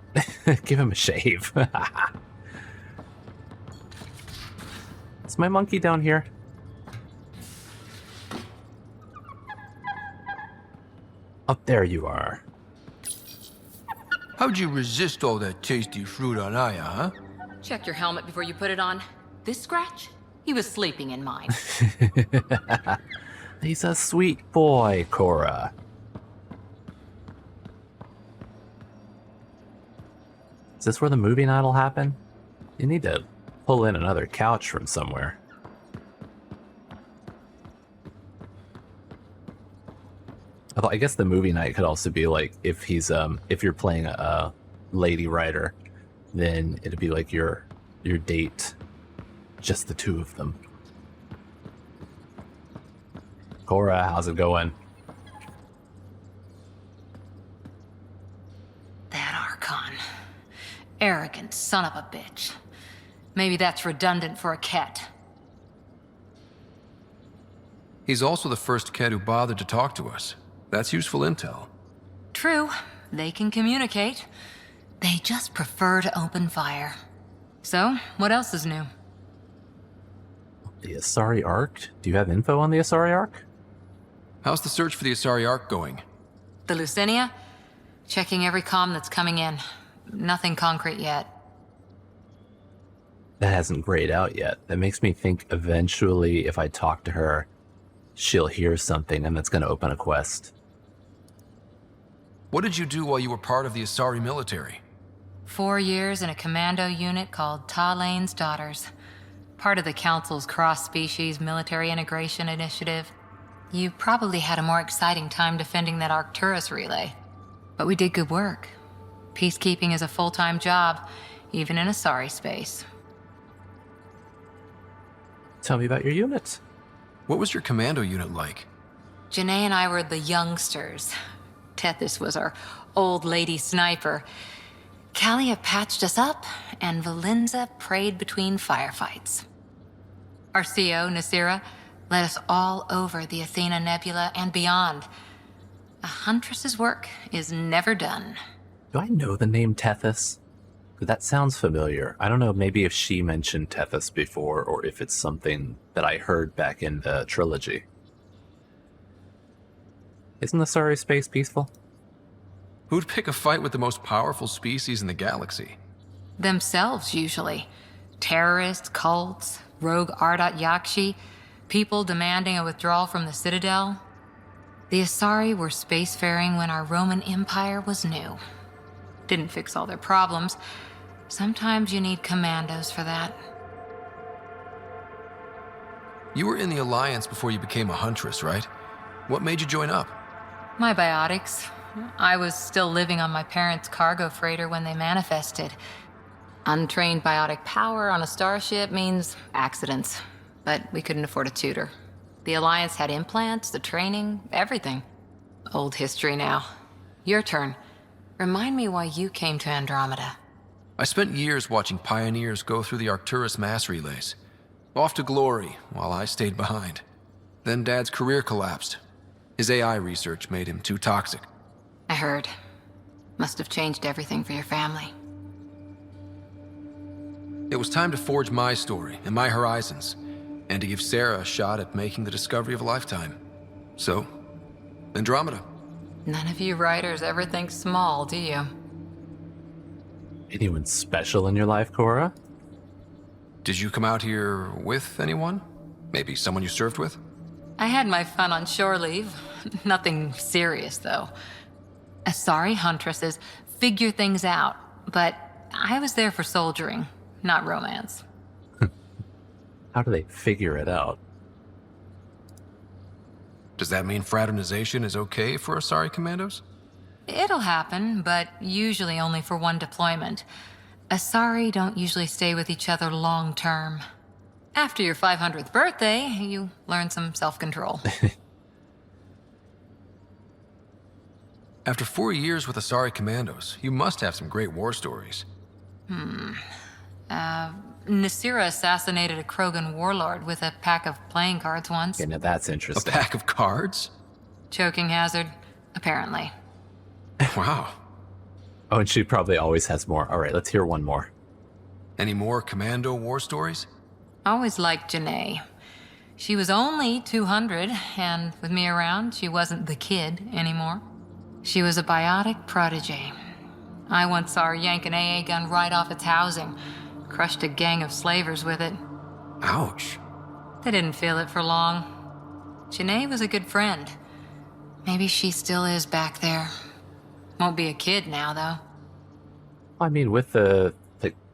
Give him a shave. Is my monkey down here? Up there you are. How'd you resist all that tasty fruit on Aya, huh? Check your helmet before you put it on. This scratch? He was sleeping in mine. He's a sweet boy, Cora. Is this where the movie night will happen? You need to pull in another couch from somewhere. Although I guess the movie night could also be like if you're playing a lady writer, then it'd be like your date, just the two of them. Cora, how's it going? That Archon. Arrogant son of a bitch. Maybe that's redundant for a cat. He's also the first Ket who bothered to talk to us. That's useful intel. True. They can communicate. They just prefer to open fire. So, what else is new? The Asari Arc? Do you have info on the Asari Arc? How's the search for the Asari Arc going? The Lucinia? Checking every comm that's coming in. Nothing concrete yet. That hasn't grayed out yet. That makes me think eventually if I talk to her, she'll hear something and that's going to open a quest. What did you do while you were part of the Asari military? 4 years in a commando unit called Ta Lane's Daughters. Part of the Council's cross-species military integration initiative. You probably had a more exciting time defending that Arcturus relay. But we did good work. Peacekeeping is a full-time job, even in Asari space. Tell me about your unit. What was your commando unit like? Janae and I were the youngsters. Tethys was our old lady sniper. Kalia patched us up, and Valenza prayed between firefights. Our CO, Nasira, led us all over the Athena Nebula and beyond. A huntress's work is never done. Do I know the name Tethys? That sounds familiar. I don't know, maybe if she mentioned Tethys before, or if it's something that I heard back in the trilogy. Isn't the Asari space peaceful? Who'd pick a fight with the most powerful species in the galaxy? Themselves, usually. Terrorists, cults, rogue Ardat Yakshi, people demanding a withdrawal from the Citadel. The Asari were spacefaring when our Roman Empire was new. Didn't fix all their problems. Sometimes you need commandos for that. You were in the Alliance before you became a huntress, right? What made you join up? My biotics. I was still living on my parents' cargo freighter when they manifested. Untrained biotic power on a starship means accidents, but we couldn't afford a tutor. The Alliance had implants, the training, everything. Old history now. Your turn. Remind me why you came to Andromeda. I spent years watching pioneers go through the Arcturus mass relays. Off to glory, while I stayed behind. Then Dad's career collapsed. His AI research made him too toxic. I heard. Must have changed everything for your family. It was time to forge my story and my horizons, and to give Sarah a shot at making the discovery of a lifetime. So, Andromeda. None of you writers ever think small, do you? Anyone special in your life, Cora? Did you come out here with anyone? Maybe someone you served with? I had my fun on shore leave. Nothing serious, though. Asari huntresses figure things out, but I was there for soldiering, not romance. How do they figure it out? Does that mean fraternization is okay for Asari commandos? It'll happen, but usually only for one deployment. Asari don't usually stay with each other long term. After your 500th birthday, you learn some self-control. After 4 years with Asari commandos, you must have some great war stories. Nasira assassinated a Krogan warlord with a pack of playing cards once. Yeah, now that's A interesting. pack of cards? Choking hazard, apparently. Wow. Oh, and she probably always has more. All right, let's hear one more. Any more commando war stories? Always liked Janae. She was only 200, and with me around, she wasn't the kid anymore. She was a biotic protege. I once saw her yank an AA gun right off its housing, crushed a gang of slavers with it. Ouch. They didn't feel it for long. Janae was a good friend. Maybe she still is back there. Won't be a kid now, though. I mean, with the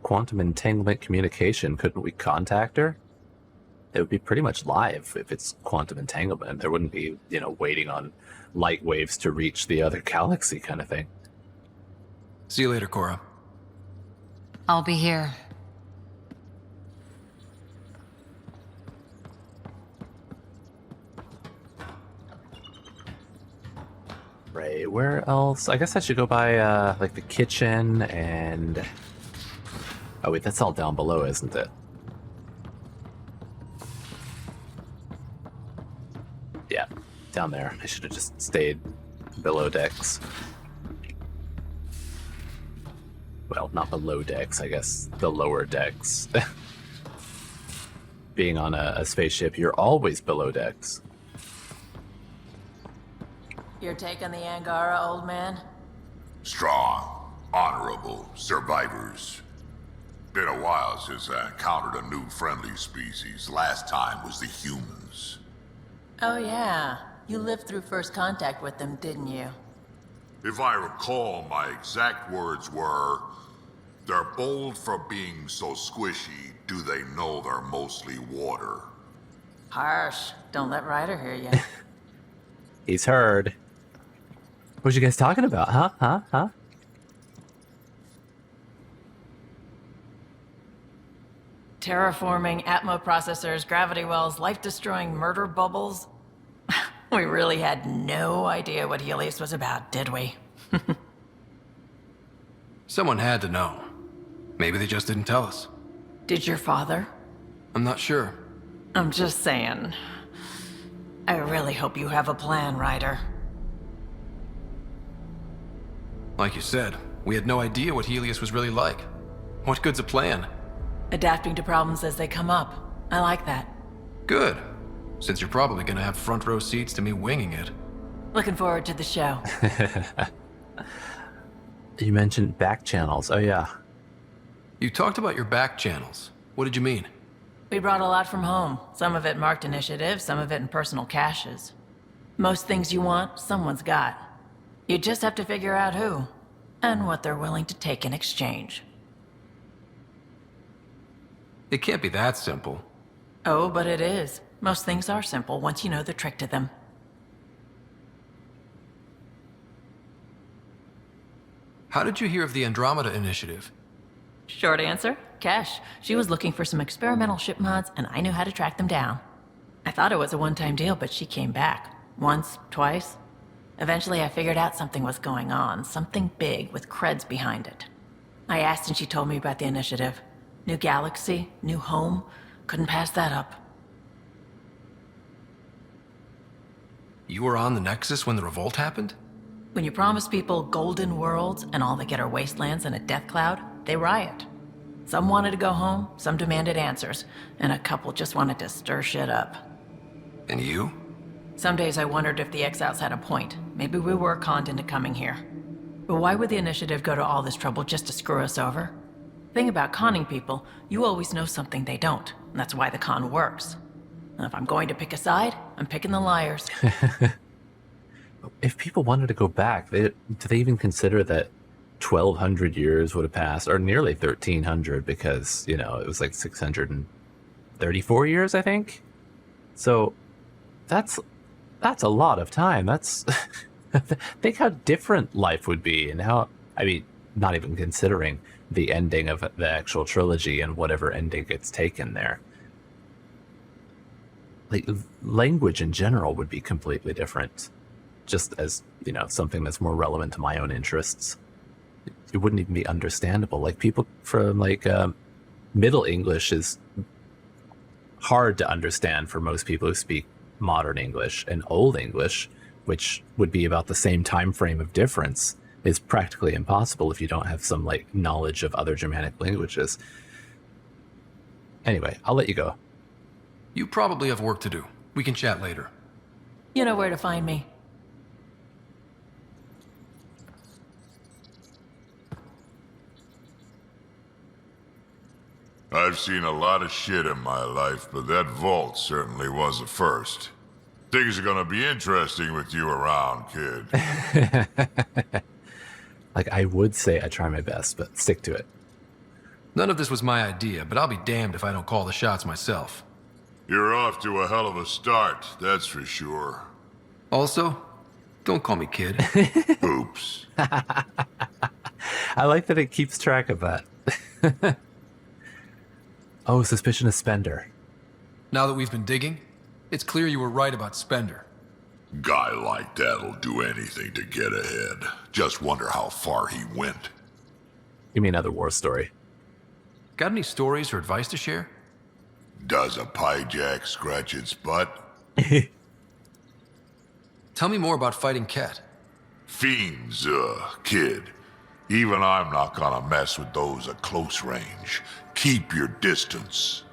quantum entanglement communication, couldn't we contact her? It would be pretty much live if it's quantum entanglement. There wouldn't be, waiting on light waves to reach the other galaxy kind of thing. See you later, Cora. I'll be here. Right, where else? I guess I should go by, the kitchen and... Oh wait, that's all down below, isn't it? Yeah, down there. I should have just stayed below decks. Well, not below decks, I guess. The lower decks. Being on a spaceship, you're always below decks. You're taking the Angara, old man? Strong, honorable survivors. Been a while since I encountered a new friendly species. Last time was the humans. Oh yeah, you lived through first contact with them, didn't you? If I recall, my exact words were, "They're bold for being so squishy, do they know they're mostly water?" Harsh. Don't let Ryder hear you. He's heard. What you guys talking about, huh? Terraforming, Atmo processors, gravity wells, life-destroying murder bubbles. We really had no idea what Helios was about, did we? Someone had to know. Maybe they just didn't tell us. Did your father? I'm not sure. I'm just saying. I really hope you have a plan, Ryder. Like you said, we had no idea what Helios was really like. What good's a plan? Adapting to problems as they come up. I like that. Good. Since you're probably gonna have front row seats to me winging it. Looking forward to the show. You mentioned back channels. Oh, yeah. You talked about your back channels. What did you mean? We brought a lot from home. Some of it marked initiative, some of it in personal caches. Most things you want, someone's got. You just have to figure out who, and what they're willing to take in exchange. It can't be that simple. Oh, but it is. Most things are simple once you know the trick to them. How did you hear of the Andromeda initiative? Short answer, Cash. She was looking for some experimental ship mods, and I knew how to track them down. I thought it was a one-time deal, but she came back. Once, twice. Eventually, I figured out something was going on, something big with creds behind it. I asked and she told me about the initiative. New galaxy, new home. Couldn't pass that up. You were on the Nexus when the revolt happened? When you promise people golden worlds and all they get are wastelands and a death cloud, they riot. Some wanted to go home, some demanded answers, and a couple just wanted to stir shit up. And you? Some days I wondered if the exiles had a point. Maybe we were conned into coming here. But why would the initiative go to all this trouble just to screw us over? Thing about conning people, you always know something they don't, and that's why the con works. And if I'm going to pick a side, I'm picking the liars. If people wanted to go back, do they even consider that 1,200 years would have passed, or nearly 1,300, because, you know, it was like 634 years, I think? So that's a lot of time. That's think how different life would be, and how, I mean, not even considering the ending of the actual trilogy and whatever ending gets taken there. Like, language in general would be completely different, just as, you know, something that's more relevant to my own interests. It wouldn't even be understandable. Like, people from, like, Middle English is hard to understand for most people who speak modern English, and Old English, which would be about the same time frame of difference, is practically impossible if you don't have some, like, knowledge of other Germanic languages. Anyway, I'll let you go. You probably have work to do. We can chat later. You know where to find me. I've seen a lot of shit in my life, but that vault certainly was a first. Things are gonna be interesting with you around, kid. Like, I would say I try my best, but stick to it. None of this was my idea, but I'll be damned if I don't call the shots myself. You're off to a hell of a start, that's for sure. Also, don't call me kid. Oops. I like that it keeps track of that. Oh, suspicion of Spender. Now that we've been digging, it's clear you were right about Spender. Guy like that'll do anything to get ahead. Just wonder how far he went. Give me another war story. Got any stories or advice to share? Does a piejack scratch its butt? Tell me more about fighting Ket. Fiends, kid. Even I'm not gonna mess with those at close range. Keep your distance.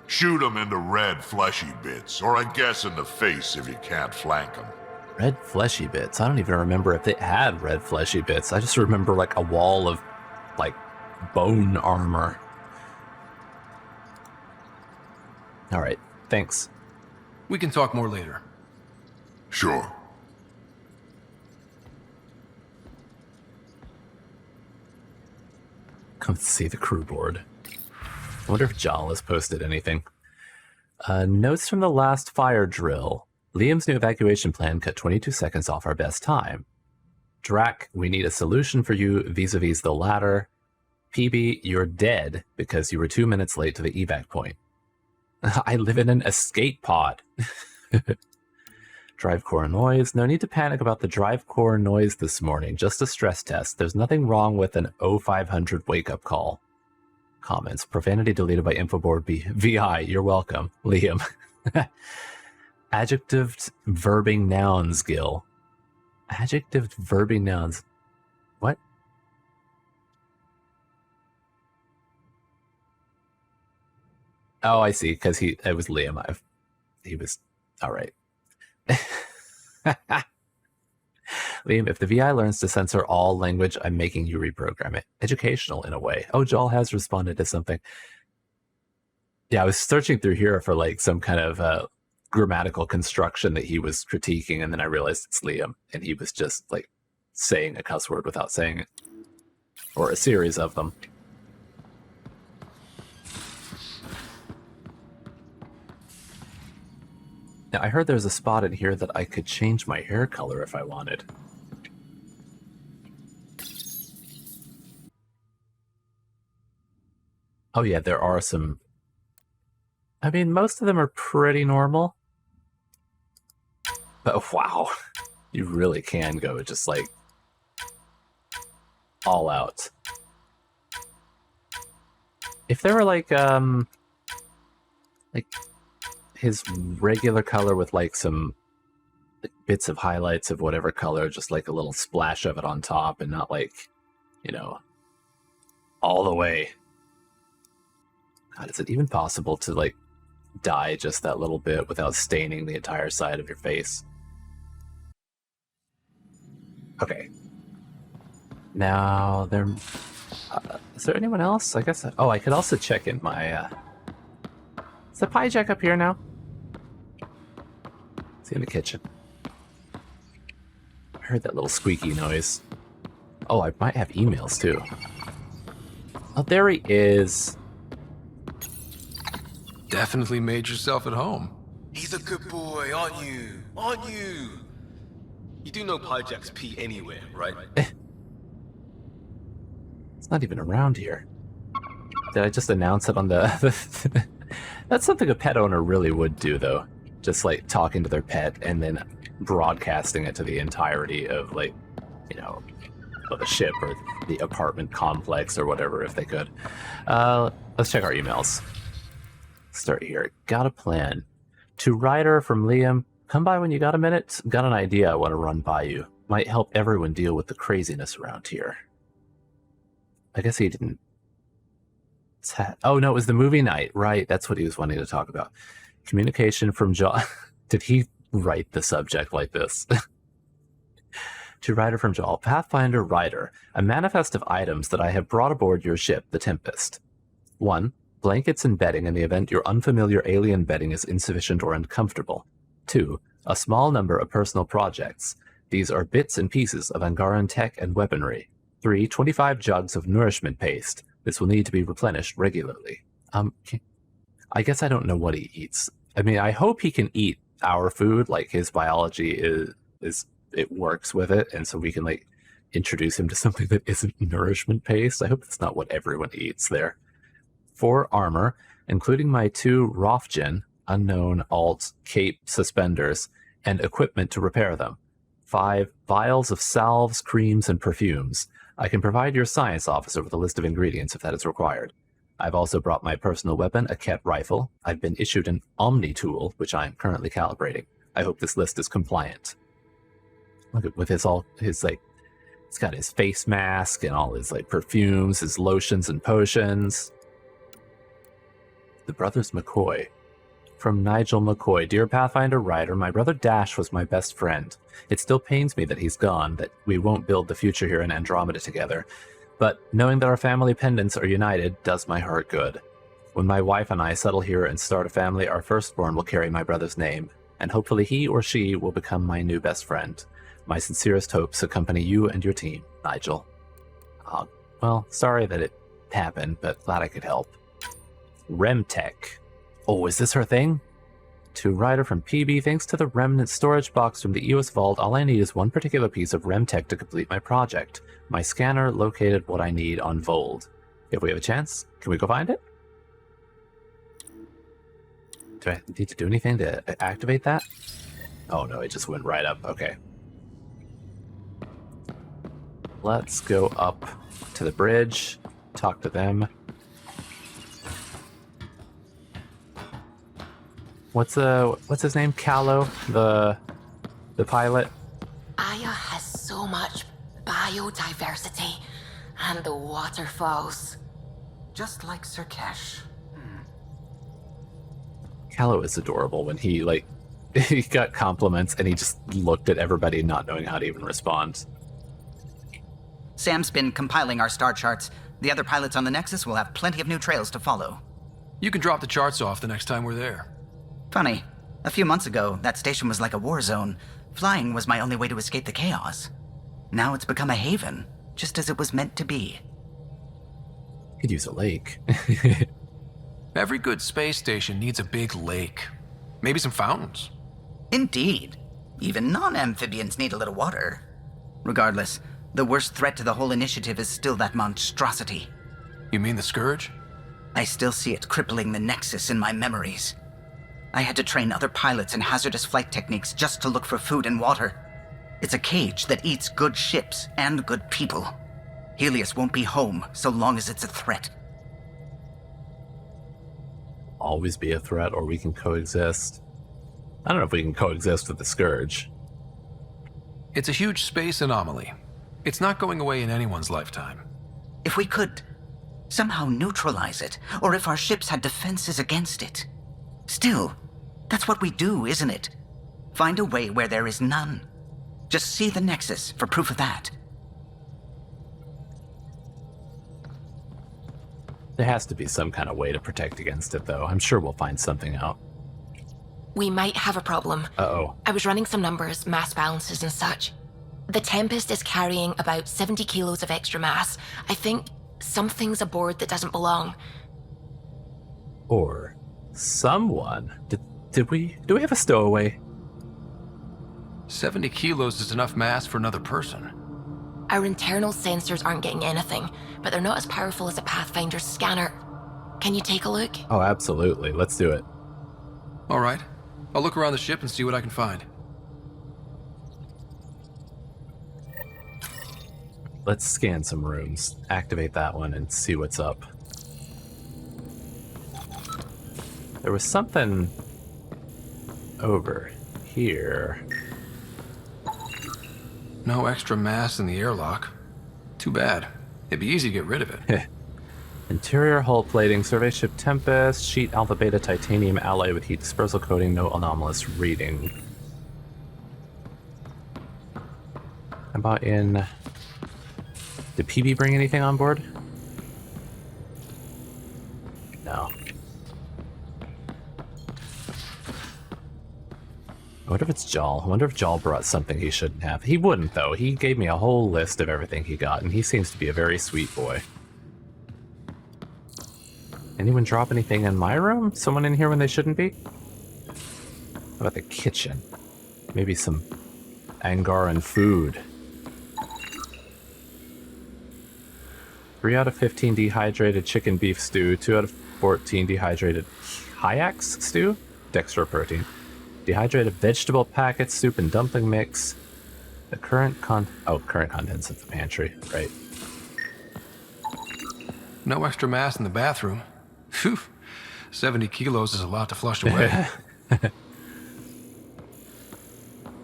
Shoot them into red fleshy bits, or I guess in the face if you can't flank them. Red fleshy bits? I don't even remember if they had red fleshy bits. I just remember, like, a wall of, like, bone armor. Alright, thanks. We can talk more later. Sure. Come see the crew board. I wonder if Jal has posted anything. Notes from the last fire drill. Liam's new evacuation plan cut 22 seconds off our best time. Drac, we need a solution for you vis-a-vis the ladder. PB, you're dead because you were 2 minutes late to the evac point. I live in an escape pod. Drive core noise. No need to panic about the drive core noise this morning. Just a stress test. There's nothing wrong with an 0500 wake-up call. Comments. Profanity deleted by Infoboard VI. You're welcome. Liam. Adjectived verbing nouns, Gil. Adjectived verbing nouns. What? Oh, I see. Because it was Liam. He was all right. Liam, if the VI learns to censor all language, I'm making you reprogram it. Educational in a way. Oh, Joel has responded to something. Yeah, I was searching through here for like some kind of grammatical construction that he was critiquing, and then I realized it's Liam, and he was just like saying a cuss word without saying it. Or a series of them. Now, I heard there's a spot in here that I could change my hair color if I wanted. Oh yeah, there are some... I mean, most of them are pretty normal. But wow, you really can go just like all out. If there were like his regular color with like some bits of highlights of whatever color, just like a little splash of it on top and not like, you know, all the way. God, is it even possible to like dye just that little bit without staining the entire side of your face? Okay. Now, is there anyone else? I guess... oh, I could also check in my... Is the pie jack up here now? Is he in the kitchen? I heard that little squeaky noise. Oh, I might have emails, too. Oh, there he is. Definitely made yourself at home. He's a good boy, aren't you? Aren't you? You do know pie jacks pee anywhere, right? It's not even around here. Did I just announce it on the... That's something a pet owner really would do, though. Just, like, talking to their pet and then broadcasting it to the entirety of, like, you know, of the ship or the apartment complex or whatever, if they could. Let's check our emails. Start here. Got a plan. To Ryder from Liam. Come by when you got a minute. Got an idea I want to run by you. Might help everyone deal with the craziness around here. I guess he didn't... Oh, no, it was the movie night. Right, that's what he was wanting to talk about. Communication from John. Did he write the subject like this? To Ryder from Jal. Pathfinder Ryder. A manifest of items that I have brought aboard your ship, the Tempest. 1. Blankets and bedding in the event your unfamiliar alien bedding is insufficient or uncomfortable. 2. A small number of personal projects. These are bits and pieces of Angaran tech and weaponry. 3. 25 jugs of nourishment paste. This will need to be replenished regularly. I guess I don't know what he eats. I mean, I hope he can eat our food, like his biology is it works with it, and so we can like introduce him to something that isn't nourishment paste. I hope it's not what everyone eats there. 4 armor, including my 2 Rothgen, unknown alt cape suspenders, and equipment to repair them. 5 vials of salves, creams, and perfumes. I can provide your science officer with a list of ingredients if that is required. I've also brought my personal weapon, a Ket rifle. I've been issued an Omni tool, which I am currently calibrating. I hope this list is compliant. Look at with his like, it's got his face mask and all his like perfumes, his lotions and potions. The brothers McCoy. From Nigel McCoy. Dear Pathfinder Ryder, my brother Dash was my best friend. It still pains me that he's gone, that we won't build the future here in Andromeda together. But knowing that our family pendants are united does my heart good. When my wife and I settle here and start a family, our firstborn will carry my brother's name, and hopefully he or she will become my new best friend. My sincerest hopes accompany you and your team, Nigel. Well, sorry that it happened, but glad I could help. Remtech. Oh, is this her thing? To Ryder from PB, thanks to the remnant storage box from the EOS vault, all I need is one particular piece of Remtech to complete my project. My scanner located what I need on Vold. If we have a chance, can we go find it? Do I need to do anything to activate that? Oh no, it just went right up. Okay. Let's go up to the bridge, talk to them. What's his name? Callow, the pilot. Aya has so much biodiversity, and the waterfalls, just like Sirkesh. Callow is adorable when he he got compliments and he just looked at everybody not knowing how to even respond. Sam's been compiling our star charts. The other pilots on the Nexus will have plenty of new trails to follow. You can drop the charts off the next time we're there. Funny, a few months ago, that station was like a war zone. Flying was my only way to escape the chaos. Now it's become a haven, just as it was meant to be. Could use a lake. Every good space station needs a big lake. Maybe some fountains. Indeed. Even non-amphibians need a little water. Regardless, the worst threat to the whole initiative is still that monstrosity. You mean the Scourge? I still see it crippling the Nexus in my memories. I had to train other pilots in hazardous flight techniques just to look for food and water. It's a cage that eats good ships and good people. Helios won't be home so long as it's a threat. Always be a threat, or we can coexist. I don't know if we can coexist with the Scourge. It's a huge space anomaly. It's not going away in anyone's lifetime. If we could somehow neutralize it, or if our ships had defenses against it. Still, that's what we do, isn't it? Find a way where there is none. Just see the Nexus for proof of that. There has to be some kind of way to protect against it, though. I'm sure we'll find something out. We might have a problem. Uh-oh. I was running some numbers, mass balances and such. The Tempest is carrying about 70 kilos of extra mass. I think something's aboard that doesn't belong. Or someone. Do we have a stowaway? 70 kilos is enough mass for another person. Our internal sensors aren't getting anything, but they're not as powerful as a Pathfinder's scanner. Can you take a look? Oh, absolutely. Let's do it. All right. I'll look around the ship and see what I can find. Let's scan some rooms. Activate that one and see what's up. There was something over here. No extra mass in the airlock. Too bad. It'd be easy to get rid of it. Interior hull plating, survey ship Tempest, sheet alpha beta titanium alloy with heat dispersal coating, no anomalous reading. How about in... Did PB bring anything on board? No. I wonder if it's Jal. I wonder if Jal brought something he shouldn't have. He wouldn't, though. He gave me a whole list of everything he got, and he seems to be a very sweet boy. Anyone drop anything in my room? Someone in here when they shouldn't be? How about the kitchen? Maybe some Angaran food. 3 out of 15 dehydrated chicken beef stew. 2 out of 14 dehydrated Hyax stew? Dextro protein. Dehydrated vegetable packets, soup and dumpling mix. The current contents of the pantry, right. No extra mass in the bathroom. Phew. 70 kilos is a lot to flush away.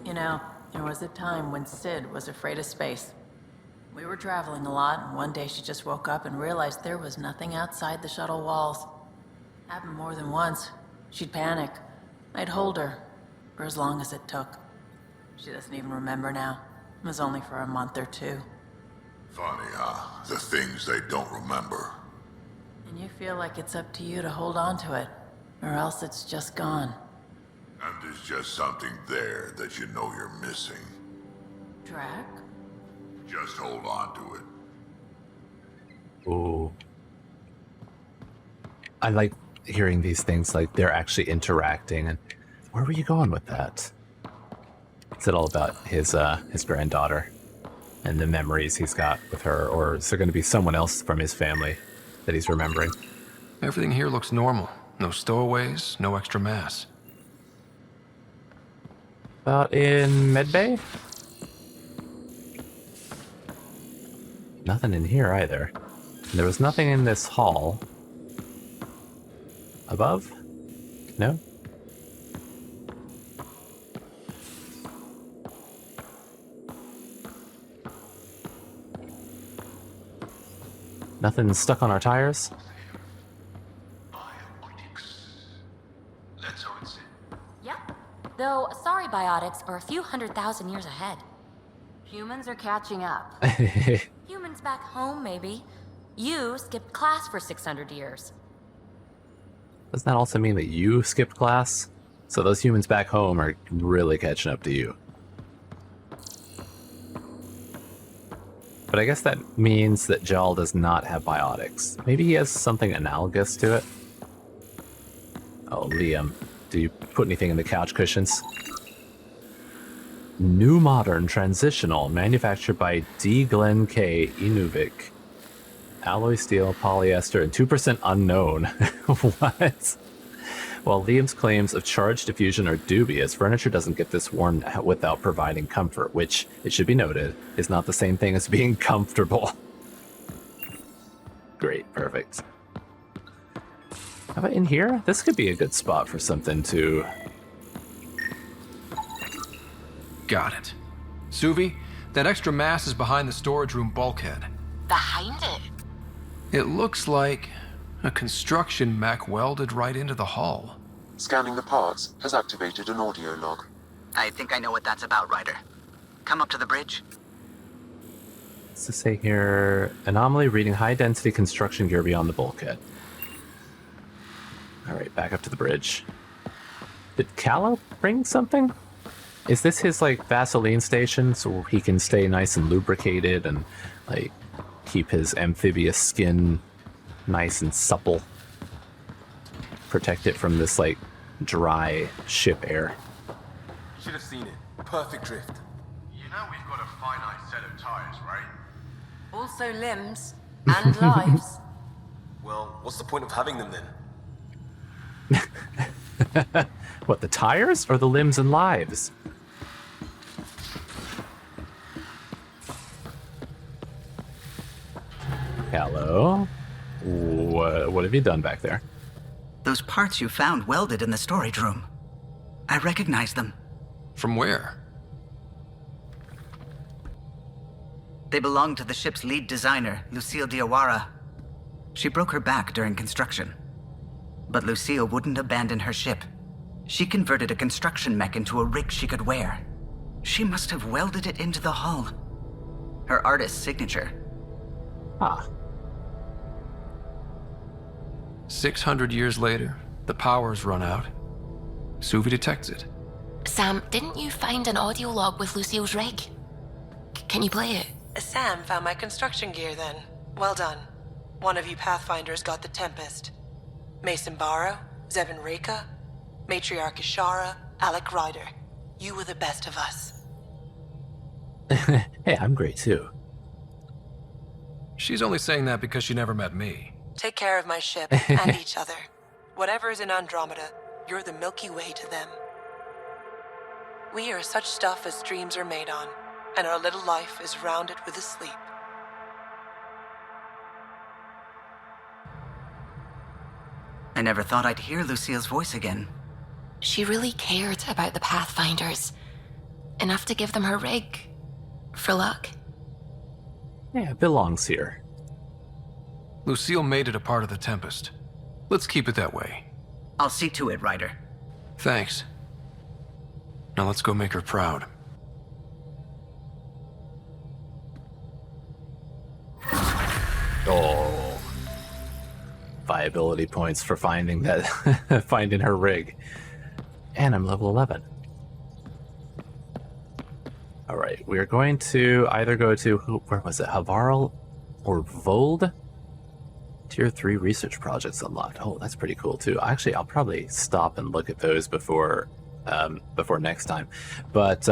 You know, there was a time when Sid was afraid of space. We were traveling a lot, and one day she just woke up and realized there was nothing outside the shuttle walls. Happened more than once. She'd panic. I'd hold her, for as long as it took. She doesn't even remember now. It was only for a month or two. Funny, huh? The things they don't remember. And you feel like it's up to you to hold on to it, or else it's just gone. And is just something there that you know you're missing. Drac? Just hold on to it. Ooh. I like hearing these things, like they're actually interacting. And where were you going with that? Is it all about his granddaughter and the memories he's got with her, or is there going to be someone else from his family that he's remembering? Everything here looks normal. No stowaways, no extra mass. About in Medbay? Nothing in here either. And there was nothing in this hall. Above? No? Nothing stuck on our tires? That's how it's in. Yep. Though, sorry biotics are a few 100,000 years ahead. Humans are catching up. Humans back home, maybe. You skipped class for 600 years. Doesn't that also mean that you skipped class? So those humans back home are really catching up to you. But I guess that means that Jal does not have biotics. Maybe he has something analogous to it. Oh, Liam, do you put anything in the couch cushions? New Modern Transitional, manufactured by D. Glenn K. Inuvik. Alloy steel, polyester, and 2% unknown. What? While Liam's claims of charge diffusion are dubious, furniture doesn't get this worn without providing comfort, which, it should be noted, is not the same thing as being comfortable. Great, perfect. How about in here? This could be a good spot for something to... Got it. Suvi, that extra mass is behind the storage room bulkhead. Behind it? It looks like a construction mech welded right into the hull. Scanning the parts has activated an audio log. I think I know what that's about, Ryder. Come up to the bridge. What's to say here? Anomaly reading high-density construction gear beyond the bulkhead. Alright, back up to the bridge. Did Callow bring something? Is this his, like, Vaseline station so he can stay nice and lubricated and, like, keep his amphibious skin nice and supple? Protect it from this, like, dry ship air. Should have seen it. Perfect drift. You know we've got a finite set of tires, right? Also limbs and lives. Well, what's the point of having them then? What, the tires or the limbs and lives? Hello? What have you done back there? Those parts you found welded in the storage room. I recognize them. From where? They belong to the ship's lead designer, Lucille Diawara. She broke her back during construction. But Lucille wouldn't abandon her ship. She converted a construction mech into a rig she could wear. She must have welded it into the hull. Her artist's signature. Ah. 600 years later, the power's run out. Suvi detects it. Sam, didn't you find an audio log with Lucille's rig? Can you play it? Sam found my construction gear then. Well done. One of you Pathfinders got the Tempest. Mason Barrow, Zevin Reka, Matriarch Ishara, Alec Ryder. You were the best of us. Hey, I'm great too. She's only saying that because she never met me. Take care of my ship and each other. Whatever is in Andromeda, you're the Milky Way to them. We are such stuff as dreams are made on, and our little life is rounded with a sleep. I never thought I'd hear Lucille's voice again. She really cared about the Pathfinders. Enough to give them her rig. For luck. Yeah, it belongs here. Lucille made it a part of the Tempest. Let's keep it that way. I'll see to it, Ryder. Thanks. Now let's go make her proud. Oh. Viability points for finding that finding her rig. And I'm level 11. All right, we're going to either go to, where was it, Havarl or Vold? Tier 3 research projects unlocked. Oh, that's pretty cool too. Actually, I'll probably stop and look at those before next time. But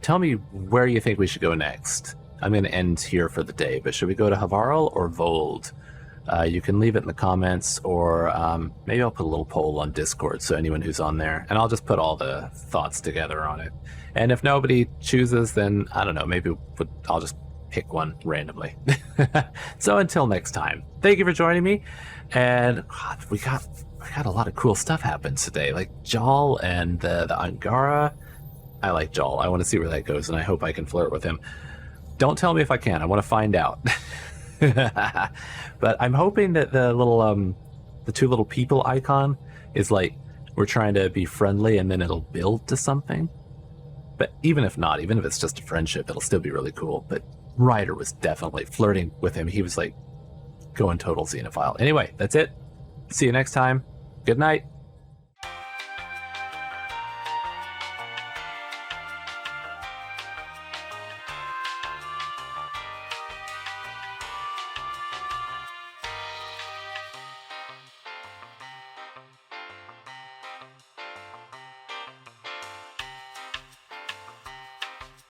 tell me where you think we should go next. I'm going to end here for the day, but should we go to Havarl or Vold? You can leave it in the comments, or maybe I'll put a little poll on Discord so anyone who's on there, and I'll just put all the thoughts together on it. And if nobody chooses, then I don't know, maybe I'll just pick one randomly. So until next time, thank you for joining me. And God, we got a lot of cool stuff happen today, like Jal and the Angara. I like Jal. I want to see where that goes, and I hope I can flirt with him. Don't tell me if I can. I want to find out. But I'm hoping that the little the two little people icon is like we're trying to be friendly and then it'll build to something. But even if not, even if it's just a friendship, it'll still be really cool. But Ryder was definitely flirting with him. He was like going total xenophile. Anyway, that's it. See you next time. Good night.